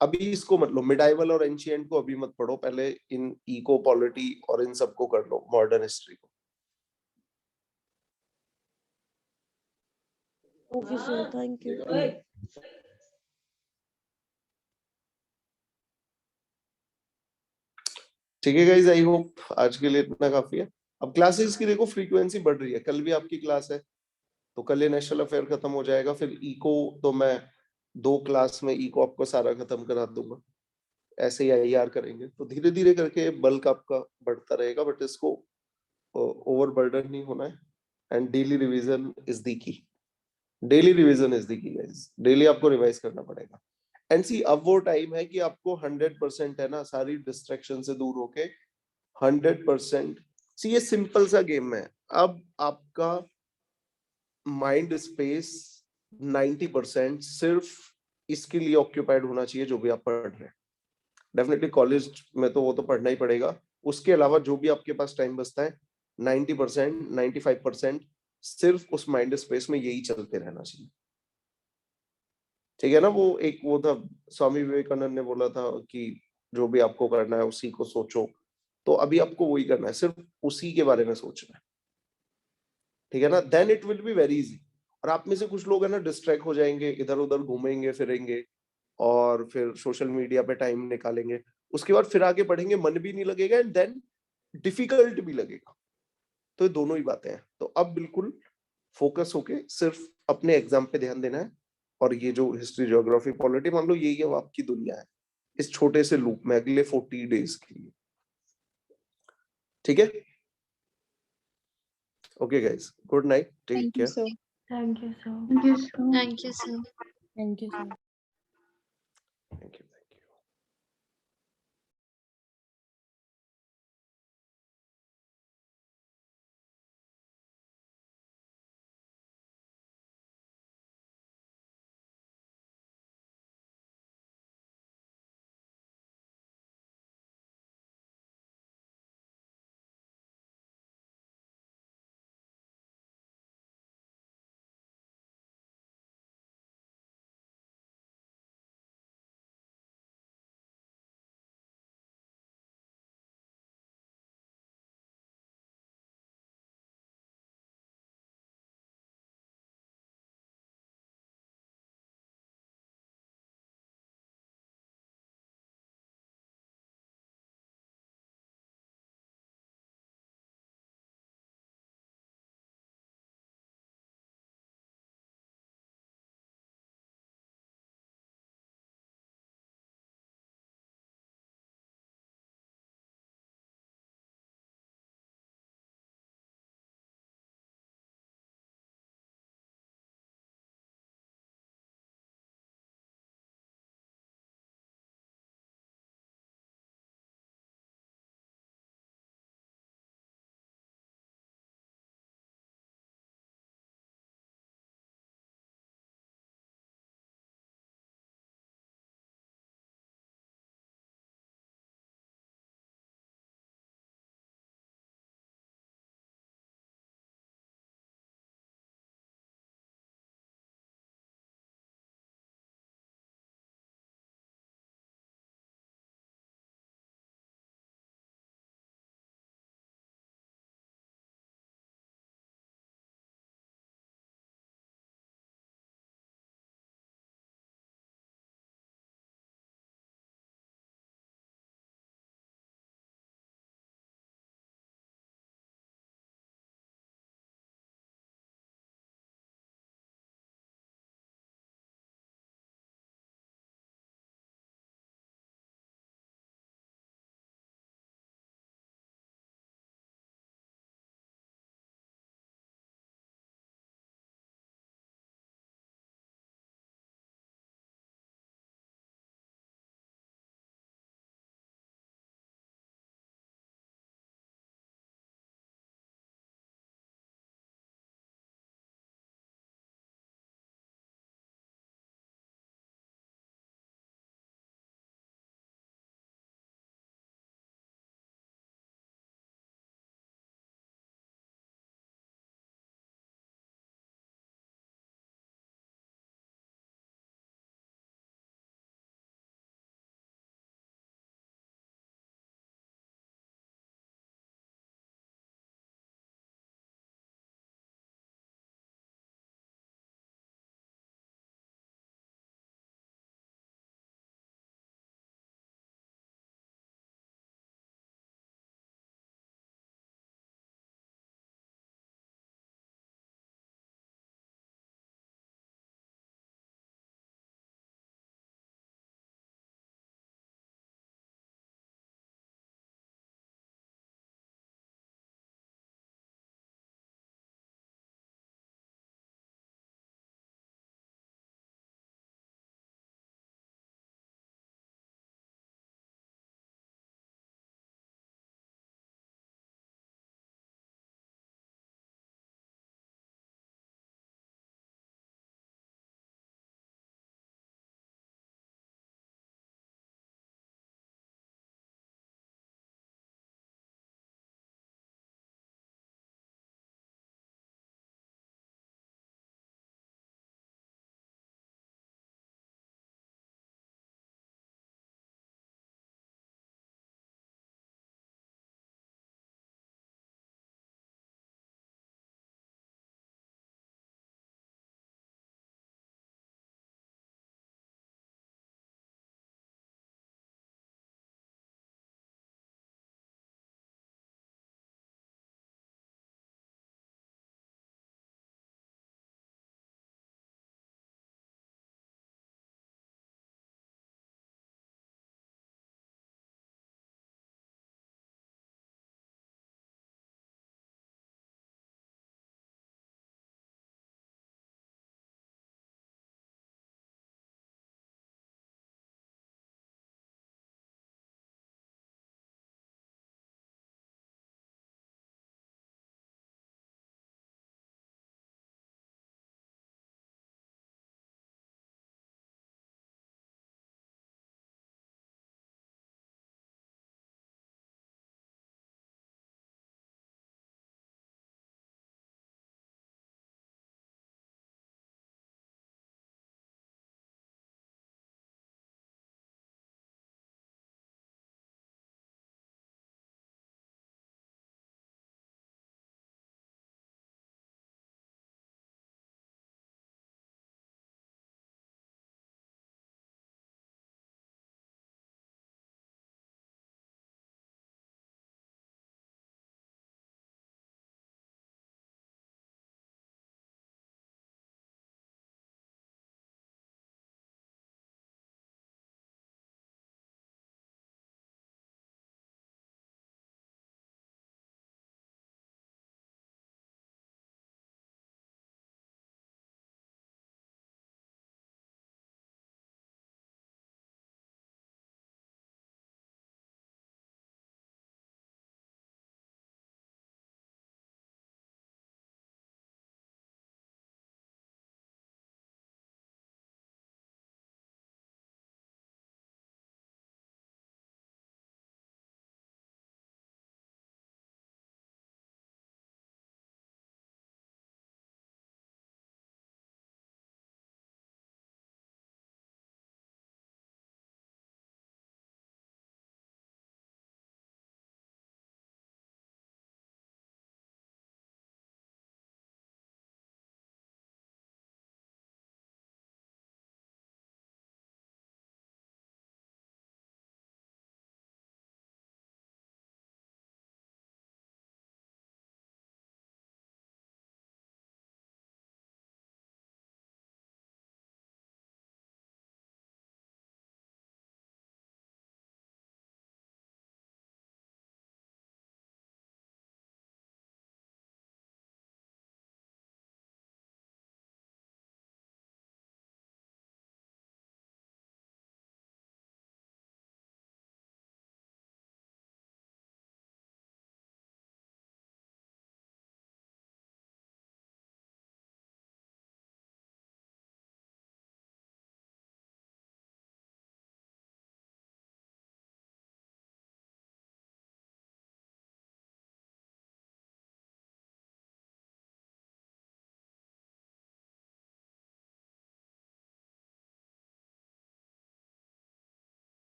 [SPEAKER 1] अभी इसको मत लो, मिडाइवल और एंशिएंट को अभी मत पढ़ो, पहले इन इको पॉलिटी और इन सबको कर लो, मॉडर्न हिस्ट्री को।
[SPEAKER 8] Okay sir, thank you.
[SPEAKER 1] ठीक है गाइस, आई होप आज के लिए इतना काफी है। अब क्लासेस की देखो फ्रीक्वेंसी बढ़ रही है, कल भी आपकी क्लास है, तो कल ये नेशनल अफेयर खत्म हो जाएगा, फिर इको तो मैं 2 क्लास में इको आपको सारा खत्म करा दूंगा, ऐसे ही आईआर करेंगे, तो धीरे धीरे करके बल्क आपका बढ़ता रहेगा, बट इसको ओवर बर्डन नहीं होना है। And daily revision is the key, daily revision is the key guys, daily आपको रिवाइज करना पड़ेगा। एंड सी अब वो टाइम है कि आपको 100% है ना, सारी डिस्ट्रैक्शन से दूर होके 100%। सी ये सिंपल सा गेम है। अब आपका माइंड स्पेस 90% सिर्फ इसके लिए ऑक्यूपाइड होना चाहिए जो भी आप पढ़ रहे हैं। डेफिनेटली कॉलेज में तो वो तो पढ़ना ही पड़ेगा, उसके अलावा जो भी आपके पास टाइम बचता है 90% 95% सिर्फ उस माइंड स्पेस में यही चलते रहना चाहिए। ठीक है ना? वो एक वो था, स्वामी विवेकानंद ने बोला था कि जो भी आपको करना है उसी को सोचो। तो अभी आपको वही करना है, सिर्फ उसी के बारे में सोचना है। ठीक है ना? Then it will be very easy. और आप में से कुछ लोग है ना डिस्ट्रैक्ट हो जाएंगे, इधर उधर घूमेंगे फिरेंगे और फिर सोशल मीडिया पे टाइम निकालेंगे, उसके बाद फिर आगे बढ़ेंगे, मन भी नहीं लगेगा एंड देन डिफिकल्ट भी लगेगा। तो ये दोनों ही बातें हैं। तो अब बिल्कुल फोकस होके सिर्फ अपने एग्जाम पे ध्यान देना है। और ये जो हिस्ट्री, ज्योग्राफी, पॉलिटी, मान लो यही है आपकी दुनिया है इस छोटे से लूप में अगले 40 डेज के लिए। ठीक है? Okay guys, good night, take
[SPEAKER 6] thank you
[SPEAKER 1] care.
[SPEAKER 6] Sir.
[SPEAKER 2] Thank you sir.
[SPEAKER 3] Thank you, sir.
[SPEAKER 6] Thank you sir.
[SPEAKER 4] Thank you sir.